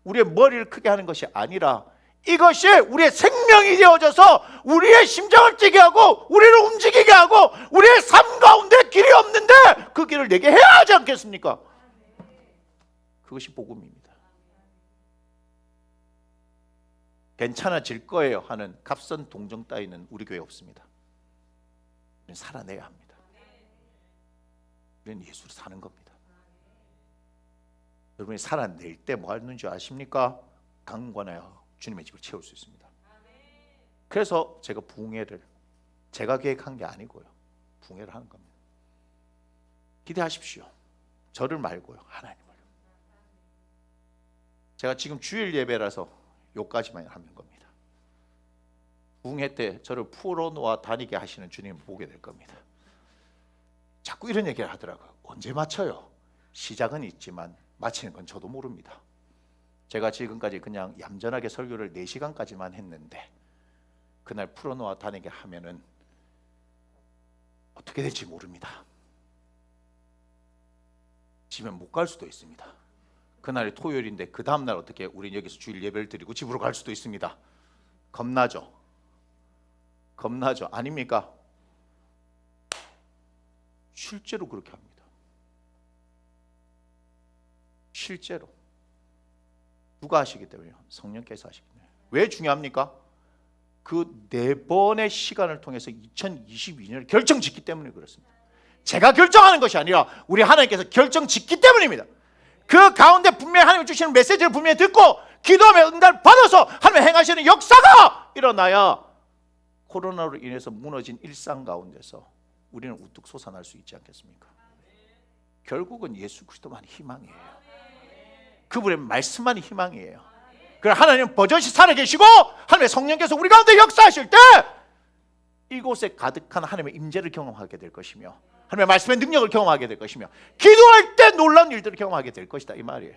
우리의 머리를 크게 하는 것이 아니라 이것이 우리의 생명이 되어져서 우리의 심장을 뛰게 하고 우리를 움직이게 하고 우리의 삶 가운데 길이 없는데 그 길을 내게 해야 하지 않겠습니까? 그것이 복음입니다. 괜찮아질 거예요 하는 값선 동정 따위는 우리 교회에 없습니다. 우리는 살아내야 합니다. 우리는 예수를 사는 겁니다. 여러분이 살아낼 때 뭐 하는 줄 아십니까? 강권하여 주님의 집을 채울 수 있습니다. 그래서 제가 부흥회를 제가 계획한 게 아니고요, 부흥회를 하는 겁니다. 기대하십시오. 저를 말고요, 하나님을. 제가 지금 주일 예배라서 요까지만 하는 겁니다. 부흥회 때 저를 풀어놓아 다니게 하시는 주님을 보게 될 겁니다. 자꾸 이런 얘기를 하더라고요. 언제 마쳐요? 시작은 있지만 마치는 건 저도 모릅니다. 제가 지금까지 그냥 얌전하게 설교를 4시간까지만 했는데 그날 풀어놓아 다니게 하면은 어떻게 될지 모릅니다. 집에 못 갈 수도 있습니다. 그날이 토요일인데 그 다음날 어떻게 우린 여기서 주일 예배를 드리고 집으로 갈 수도 있습니다. 겁나죠? 겁나죠? 아닙니까? 실제로 그렇게 합니다. 실제로. 누가 하시기 때문에요? 성령께서 하시기 때문에. 왜 중요합니까? 그 4번의 시간을 통해서 2022년을 결정짓기 때문에 그렇습니다. 제가 결정하는 것이 아니라 우리 하나님께서 결정짓기 때문입니다. 그 가운데 분명히 하나님이 주시는 메시지를 분명히 듣고 기도하며 응답을 받아서 하나님의 행하시는 역사가 일어나야 코로나로 인해서 무너진 일상 가운데서 우리는 우뚝 솟아날 수 있지 않겠습니까? 결국은 예수 그리스도만 희망이에요. 그분의 말씀만 희망이에요. 그럼 하나님은 버젓이 살아계시고 하나님의 성령께서 우리 가운데 역사하실 때 이곳에 가득한 하나님의 임재를 경험하게 될 것이며 하나님의 말씀의 능력을 경험하게 될 것이며 기도할 때 놀라운 일들을 경험하게 될 것이다, 이 말이에요.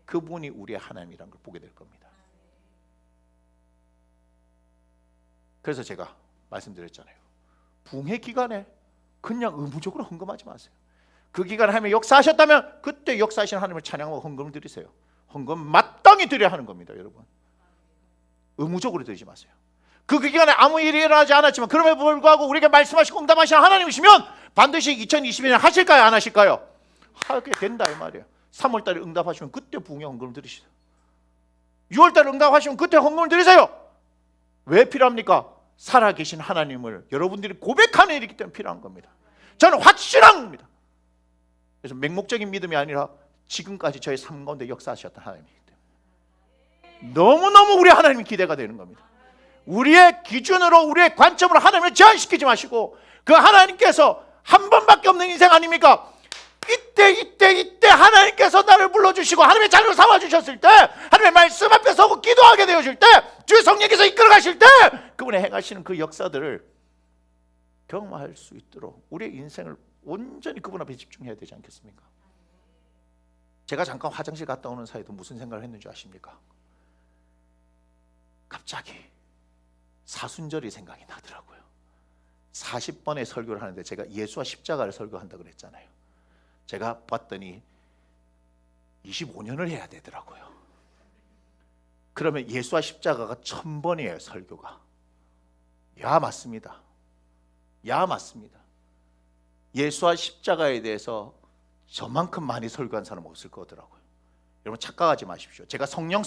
그분이 우리의 하나님이라는 걸 보게 될 겁니다. 그래서 제가 말씀드렸잖아요. 붕해 기간에 그냥 의무적으로 헌금하지 마세요. 그 기간에 하나님이 역사하셨다면 그때 역사하시는 하나님을 찬양하고 헌금을 드리세요. 헌금 마땅히 드려야 하는 겁니다, 여러분. 의무적으로 드리지 마세요. 그 기간에 아무 일이 일어나지 않았지만 그럼에도 불구하고 우리에게 말씀하시고 응답하시는 하나님이시면 반드시 2022년 하실까요, 안 하실까요? 하게 된다, 이 말이에요. 3월달에 응답하시면 그때 붕해 헌금을 드리세요. 6월달에 응답하시면 그때 헌금을 드리세요. 왜 필요합니까? 살아계신 하나님을 여러분들이 고백하는 일이기 때문에 필요한 겁니다. 저는 확실한 겁니다. 그래서 맹목적인 믿음이 아니라 지금까지 저의 삶 가운데 역사하셨던 하나님이기 때문에 너무너무 우리 하나님이 기대가 되는 겁니다. 우리의 기준으로 우리의 관점으로 하나님을 제한시키지 마시고 그 하나님께서 한 번밖에 없는 인생 아닙니까? 이때 하나님께서 나를 불러주시고 하나님의 자녀로 삼아주셨을 때 하나님의 말씀 앞에 서고 기도하게 되어질 때 주의 성령께서 이끌어가실 때 그분의 행하시는 그 역사들을 경험할 수 있도록 우리의 인생을 온전히 그분 앞에 집중해야 되지 않겠습니까? 제가 잠깐 화장실 갔다 오는 사이도 무슨 생각을 했는지 아십니까? 갑자기 사순절이 생각이 나더라고요. 40번의 설교를 하는데 제가 예수와 십자가를 설교한다고 그랬잖아요. 제가 봤더니 25년을 해야 되더라고요. 그러면 예수와 십자가가 1000번이에요, 설교가. 야, 맞습니다. 야, 맞습니다. 예수와 십자가에 대해서 저만큼 많이 설교한 사람 없을 거더라고요. 여러분 착각하지 마십시오. 제가 성령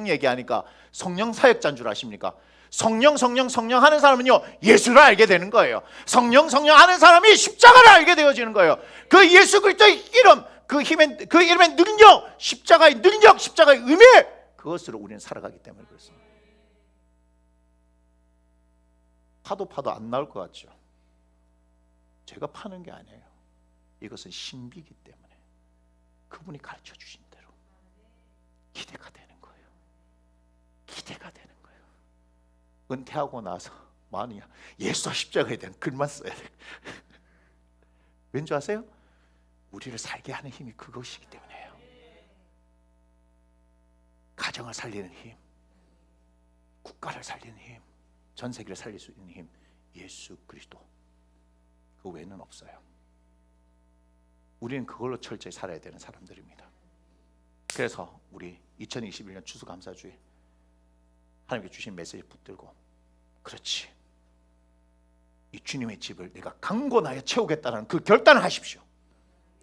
얘기하니까 성령 사역자인 줄 아십니까? 성령 하는 사람은요 예수를 알게 되는 거예요. 성령 하는 사람이 십자가를 알게 되어지는 거예요. 그 예수 그리스도의 이름, 그 이름의 능력, 십자가의 능력, 십자가의 의미, 그것으로 우리는 살아가기 때문에 그렇습니다. 파도 안 나올 것 같죠? 제가 파는 게 아니에요. 이것은 신비이기 때문에 그분이 가르쳐 주신 대로 기대가 되는 거예요. 기대가 되는 거예요. 은퇴하고 나서 많이 예수와 십자가에 대한 글만 써야 돼요. 왠지 아세요? 우리를 살게 하는 힘이 그것이기 때문에요. 가정을 살리는 힘, 국가를 살리는 힘, 전 세계를 살릴 수 있는 힘, 예수 그리스도. 그 외에는 없어요. 우리는 그걸로 철저히 살아야 되는 사람들입니다. 그래서 우리 2021년 추수감사주에 하나님께 주신 메시지 붙들고, 그렇지, 이 주님의 집을 내가 강권하여 채우겠다는 그 결단을 하십시오.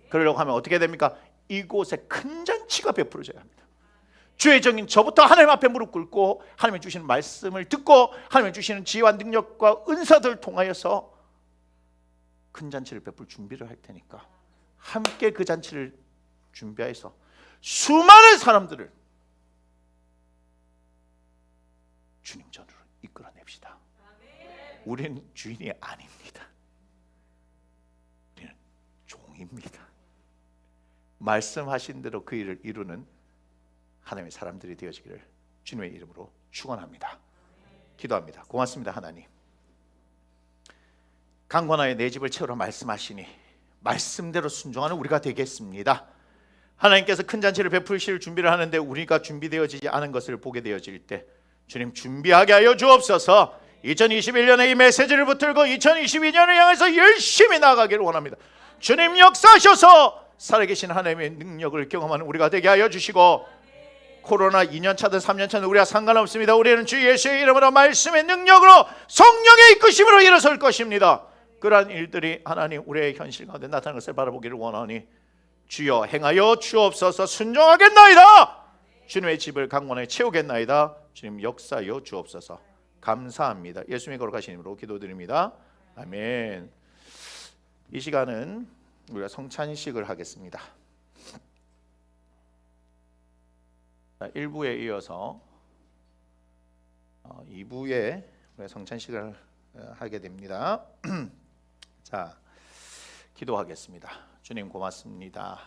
그러려고 하면 어떻게 됩니까? 이곳에 큰 잔치가 베풀어져야 합니다. 주의 종인 저부터 하나님 앞에 무릎 꿇고 하나님이 주시는 말씀을 듣고 하나님이 주시는 지혜와 능력과 은사들을 통하여서 큰 잔치를 베풀 준비를 할 테니까 함께 그 잔치를 준비해서 수많은 사람들을 주님 전으로 이끌어냅시다. 우리는 주인이 아닙니다. 우리는 종입니다. 말씀하신 대로 그 일을 이루는 하나님의 사람들이 되어지기를 주님의 이름으로 축원합니다. 기도합니다. 고맙습니다. 하나님, 강권하여 내 집을 채우라 말씀하시니 말씀대로 순종하는 우리가 되겠습니다. 하나님께서 큰 잔치를 베푸실 준비를 하는데 우리가 준비되어지지 않은 것을 보게 되어질 때 주님 준비하게 하여 주옵소서. 2021년에 이 메시지를 붙들고 2022년을 향해서 열심히 나아가기를 원합니다. 주님 역사하셔서 살아계신 하나님의 능력을 경험하는 우리가 되게 하여 주시고, 코로나 2년 차든 3년 차든 우리와 상관없습니다. 우리는 주 예수의 이름으로 말씀의 능력으로 성령의 이끄심으로 일어설 것입니다. 그러한 일들이 하나님 우리의 현실 가운데 나타나는 것을 바라보기를 원하니 주여 행하여 주옵소서. 순종하겠나이다. 주님의 집을 강건하게 채우겠나이다. 주님 역사하여 주옵소서. 감사합니다. 예수님의 거룩하신 이름으로 기도드립니다. 아멘. 이 시간은 우리가 성찬식을 하겠습니다. 1부에 이어서 2부에 성찬식을 하게 됩니다. 자, 기도하겠습니다. 주님 고맙습니다.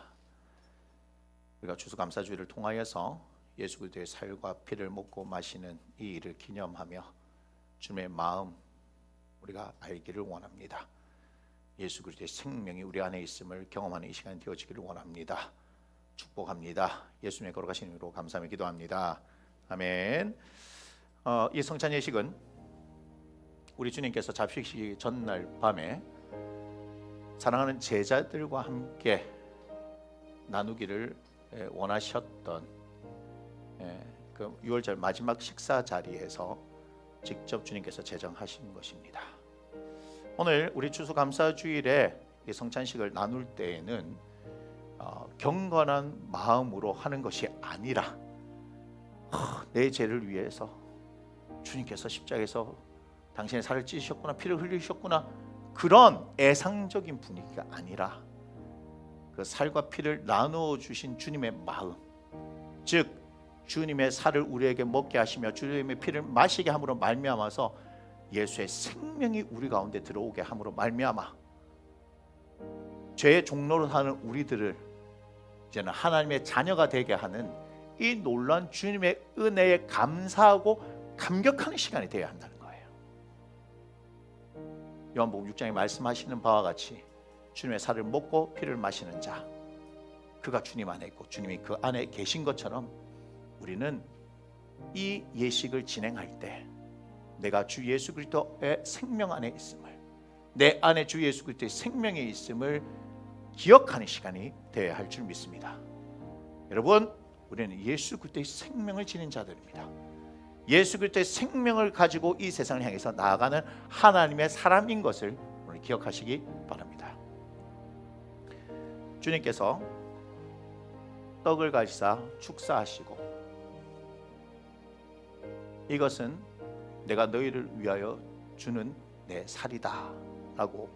우리가 추수감사주의를 통하여서 예수 그리스도의 살과 피를 먹고 마시는 이 일을 기념하며 주님의 마음 우리가 알기를 원합니다. 예수 그리스도의 생명이 우리 안에 있음을 경험하는 이 시간이 되어지기를 원합니다. 축복합니다. 예수님의 거룩하신 이름으로 감사하며 기도합니다. 아멘. 이 성찬 예식은 우리 주님께서 잡수시기 전날 밤에 사랑하는 제자들과 함께 나누기를 원하셨던 그 6월절 마지막 식사 자리에서 직접 주님께서 제정하신 것입니다. 오늘 우리 추수감사주일에 이 성찬식을 나눌 때에는 경건한 마음으로 하는 것이 아니라 내 죄를 위해서 주님께서 십자가에서 당신의 살을 찢으셨구나, 피를 흘리셨구나, 그런 애상적인 분위기가 아니라 그 살과 피를 나누어 주신 주님의 마음, 즉 주님의 살을 우리에게 먹게 하시며 주님의 피를 마시게 함으로 말미암아서 예수의 생명이 우리 가운데 들어오게 함으로 말미암아 죄의 종로로 사는 우리들을 이제는 하나님의 자녀가 되게 하는 이 놀라운 주님의 은혜에 감사하고 감격하는 시간이 되어야 한다는 거예요. 요한복음 6장에 말씀하시는 바와 같이 주님의 살을 먹고 피를 마시는 자, 그가 주님 안에 있고 주님이 그 안에 계신 것처럼 우리는 이 예식을 진행할 때 내가 주 예수 그리스도의 생명 안에 있음을, 내 안에 주 예수 그리스도의 생명이 있음을 기억하는 시간이 되어야 할 줄 믿습니다. 여러분, 우리는 예수 그리스도의 생명을 지닌 자들입니다. 예수 그리스도의 생명을 가지고 이 세상을 향해서 나아가는 하나님의 사람인 것을 오늘 기억하시기 바랍니다. 주님께서 떡을 가지사 축사하시고 이것은 내가 너희를 위하여 주는 내 살이다 라고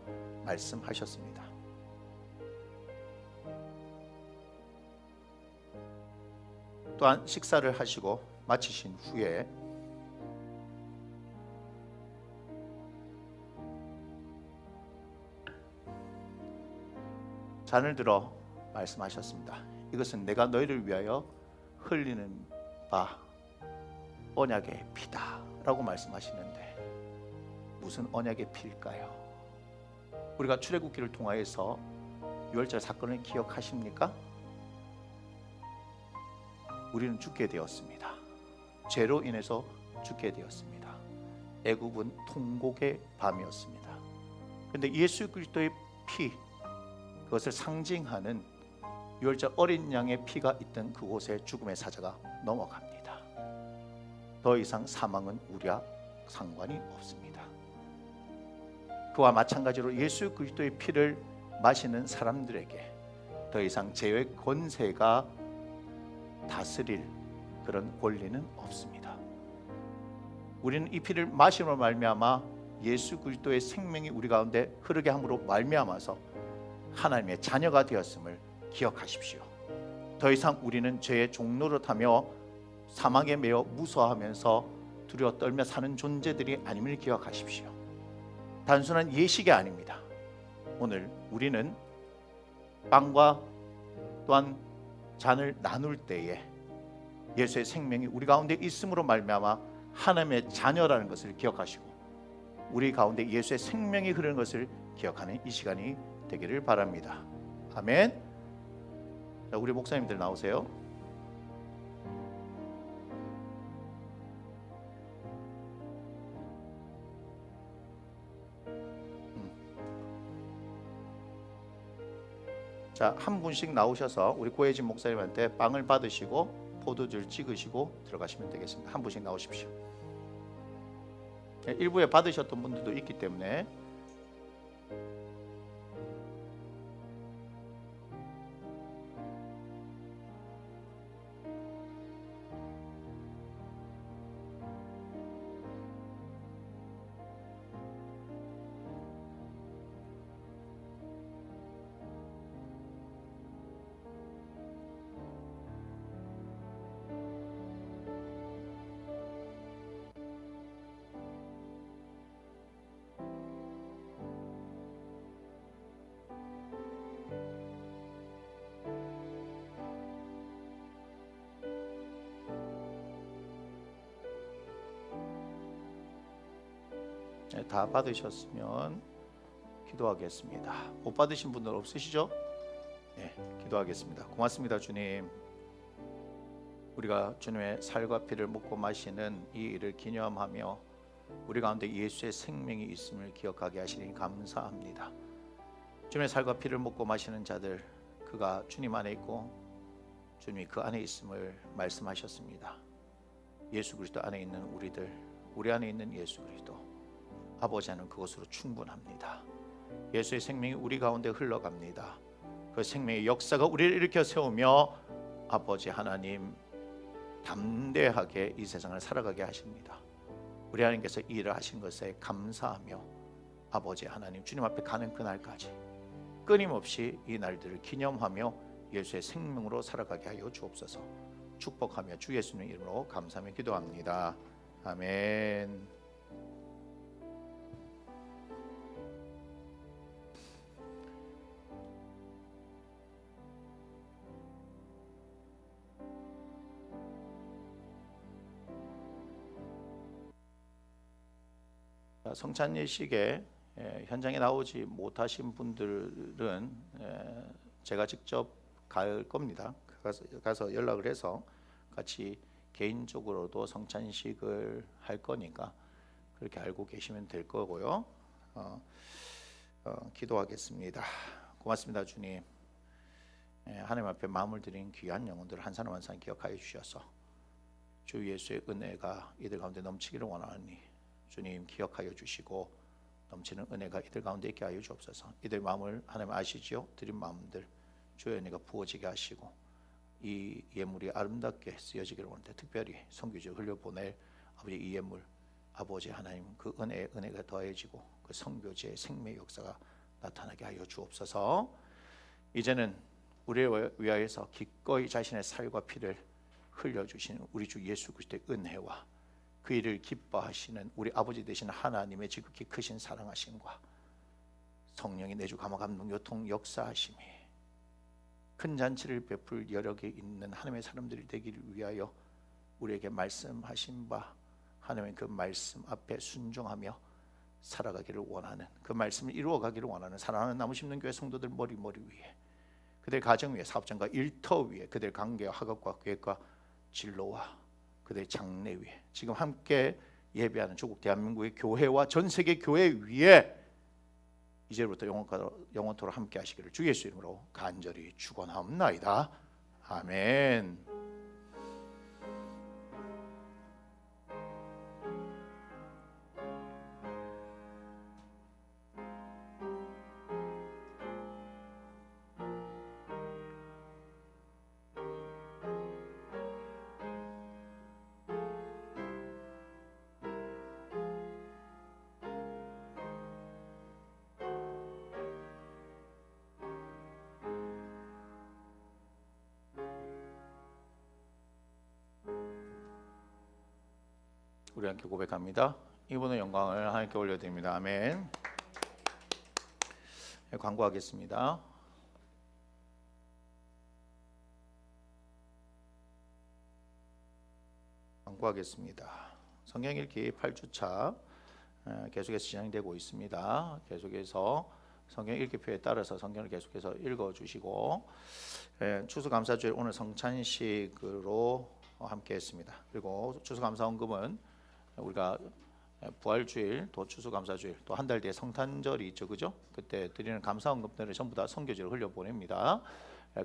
말씀하셨습니다. 또한 식사를 하시고 마치신 후에 잔을 들어 말씀하셨습니다. 이것은 내가 너희를 위하여 흘리는 바 언약의 피다 라고 말씀하시는데 무슨 언약의 피일까요? 우리가 출애굽기를 통하여서 유월절 사건을 기억하십니까? 우리는 죽게 되었습니다. 죄로 인해서 죽게 되었습니다. 애굽은 통곡의 밤이었습니다. 그런데 예수 그리스도의 피, 그것을 상징하는 유월절 어린 양의 피가 있던 그곳에 죽음의 사자가 넘어갑니다. 더 이상 사망은 우리와 상관이 없습니다. 그와 마찬가지로 예수 그리스도의 피를 마시는 사람들에게 더 이상 죄의 권세가 다스릴 그런 권리는 없습니다. 우리는 이 피를 마심으로 말미암아 예수 그리스도의 생명이 우리 가운데 흐르게 함으로 말미암아서 하나님의 자녀가 되었음을 기억하십시오. 더 이상 우리는 죄의 종노릇하며 사망에 매여 무서워하면서 두려워 떨며 사는 존재들이 아님을 기억하십시오. 단순한 예식이 아닙니다. 오늘 우리는 빵과 또한 잔을 나눌 때에 예수의 생명이 우리 가운데 있음으로 말미암아 하나님의 자녀라는 것을 기억하시고 우리 가운데 예수의 생명이 흐르는 것을 기억하는 이 시간이 되기를 바랍니다. 아멘. 자, 우리 목사님들 나오세요. 자, 한 분씩 나오셔서 우리 고혜진 목사님한테 빵을 받으시고 포도주를 찍으시고 들어가시면 되겠습니다. 한 분씩 나오십시오. 일부에 받으셨던 분들도 있기 때문에 다 받으셨으면 기도하겠습니다. 못 받으신 분들 없으시죠? 네, 기도하겠습니다. 고맙습니다, 주님. 우리가 주님의 살과 피를 먹고 마시는 이 일을 기념하며 우리 가운데 예수의 생명이 있음을 기억하게 하시니 감사합니다. 주님의 살과 피를 먹고 마시는 자들, 그가 주님 안에 있고 주님이 그 안에 있음을 말씀하셨습니다. 예수 그리스도 안에 있는 우리들, 우리 안에 있는 예수 그리스도, 아버지 안은 그것으로 충분합니다. 예수의 생명이 우리 가운데 흘러갑니다. 그 생명의 역사가 우리를 일으켜 세우며 아버지 하나님 담대하게 이 세상을 살아가게 하십니다. 우리 하나님께서 이 일을 하신 것에 감사하며 아버지 하나님 주님 앞에 가는 그날까지 끊임없이 이 날들을 기념하며 예수의 생명으로 살아가게 하여 주옵소서. 축복하며 주 예수님의 이름으로 감사하며 기도합니다. 아멘. 성찬 예식에 현장에 나오지 못하신 분들은 제가 직접 갈 겁니다. 가서 연락을 해서 같이 개인적으로도 성찬식을 할 거니까 그렇게 알고 계시면 될 거고요. 기도하겠습니다. 고맙습니다, 주님. 하나님 앞에 마음을 드린 귀한 영혼들을 한 사람 한 사람 기억하여 주셔서 주 예수의 은혜가 이들 가운데 넘치기를 원하니 주님 기억하여 주시고 넘치는 은혜가 이들 가운데 있게 하여 주옵소서. 이들 마음을 하나님 아시지요? 드린 마음들 주의 은혜가 부어지게 하시고 이 예물이 아름답게 쓰여지기를 원하는데 특별히 선교지에 흘려보낼 아버지 이 예물 아버지 하나님 그 은혜가 더해지고 그 선교지의 생명의 역사가 나타나게 하여 주옵소서. 이제는 우리를 위하여서 기꺼이 자신의 살과 피를 흘려주시는 우리 주 예수 그리스도의 은혜와 그 일을 기뻐하시는 우리 아버지 되신 하나님의 지극히 크신 사랑하심과 성령이 내주 감화 감동 요통 역사하심이 큰 잔치를 베풀 여력에 있는 하나님의 사람들이 되기를 위하여 우리에게 말씀하신 바 하나님의 그 말씀 앞에 순종하며 살아가기를 원하는 그 말씀을 이루어가기를 원하는 사랑하는 나무심는 교회 성도들 머리 위에 그들 가정 위에 사업장과 일터 위에 그들 관계와 학업과 계획과 진로와 그들의 장래 위에 지금 함께 예배하는 조국 대한민국의 교회와 전 세계 교회 위에 이제부터 영원토록 함께 하시기를 주 예수 이름으로 간절히 축원하옵나이다. 아멘. 우리 함께 고백합니다. 이분의 영광을 하나님께 올려드립니다. 아멘. 광고하겠습니다. 성경 읽기 8주차 계속해서 진행되고 있습니다. 계속해서 성경 읽기표에 따라서 성경을 계속해서 읽어주시고 추수감사주일 오늘 성찬식으로 함께했습니다. 그리고 추수감사헌금은 우리가 부활주일 또 추수감사주일 또 한 달 뒤에 성탄절이 있죠, 그죠? 그때 드리는 감사헌금들을 전부 다 선교지로 흘려보냅니다.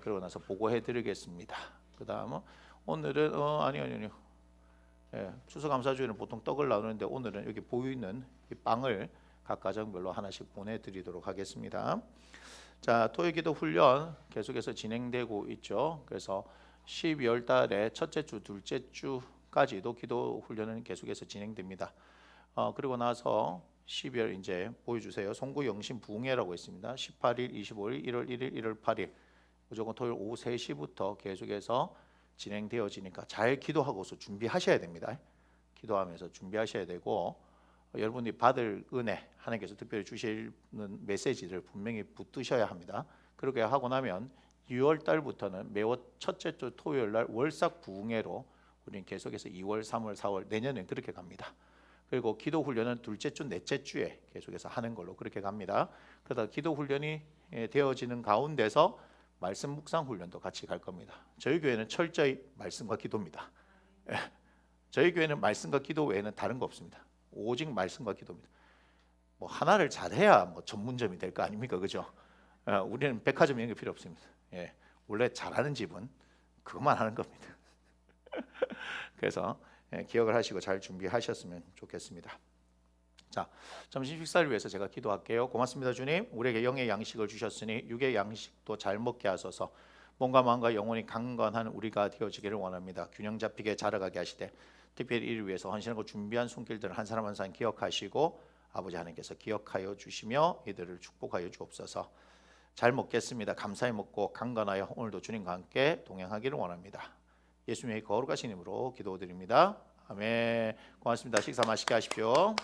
그러고 나서 보고해드리겠습니다. 그 다음은 오늘은 아니요. 추수감사주일은 보통 떡을 나누는데 오늘은 여기 보이는 이 빵을 각 가정별로 하나씩 보내드리도록 하겠습니다. 자, 토요기도 훈련 계속해서 진행되고 있죠. 그래서 12월 달에 첫째 주, 둘째 주까지도 기도 훈련은 계속해서 진행됩니다. 그리고 나서 12월 이제 보여주세요. 송구 영신 부흥회라고 있습니다. 18일, 25일, 1월 1일, 1월 8일 무조건 토요일 오후 3시부터 계속해서 진행되어지니까 잘 기도하고서 준비하셔야 됩니다. 기도하면서 준비하셔야 되고 여러분이 받을 은혜 하나님께서 특별히 주시는 메시지를 분명히 붙드셔야 합니다. 그렇게 하고 나면 6월 달부터는 매월 첫째 주 토요일 날 월삭 부흥회로 우리는 계속해서 2월, 3월, 4월 내년엔 그렇게 갑니다. 그리고 기도 훈련은 둘째 주, 넷째 주에 계속해서 하는 걸로 그렇게 갑니다. 그러다 기도 훈련이 되어지는 가운데서 말씀 묵상 훈련도 같이 갈 겁니다. 저희 교회는 철저히 말씀과 기도입니다. 저희 교회는 말씀과 기도 외에는 다른 거 없습니다. 오직 말씀과 기도입니다. 뭐 하나를 잘해야 뭐 전문점이 될 거 아닙니까, 그죠? 우리는 백화점 이런 게 필요 없습니다. 예, 원래 잘하는 집은 그것만 하는 겁니다. 그래서 기억을 하시고 잘 준비하셨으면 좋겠습니다. 자, 점심 식사를 위해서 제가 기도할게요. 고맙습니다, 주님. 우리에게 영의 양식을 주셨으니 육의 양식도 잘 먹게 하소서. 몸과 마음과 영혼이 강건한 우리가 되어지기를 원합니다. 균형 잡히게 자라가게 하시되 특별히 이를 위해서 헌신하고 준비한 손길들을 한 사람 한 사람 기억하시고 아버지 하나님께서 기억하여 주시며 이들을 축복하여 주옵소서. 잘 먹겠습니다. 감사히 먹고 강건하여 오늘도 주님과 함께 동행하기를 원합니다. 예수님의 거룩하신 이름으로 기도드립니다. 아멘. 고맙습니다. 식사 맛있게 하십시오.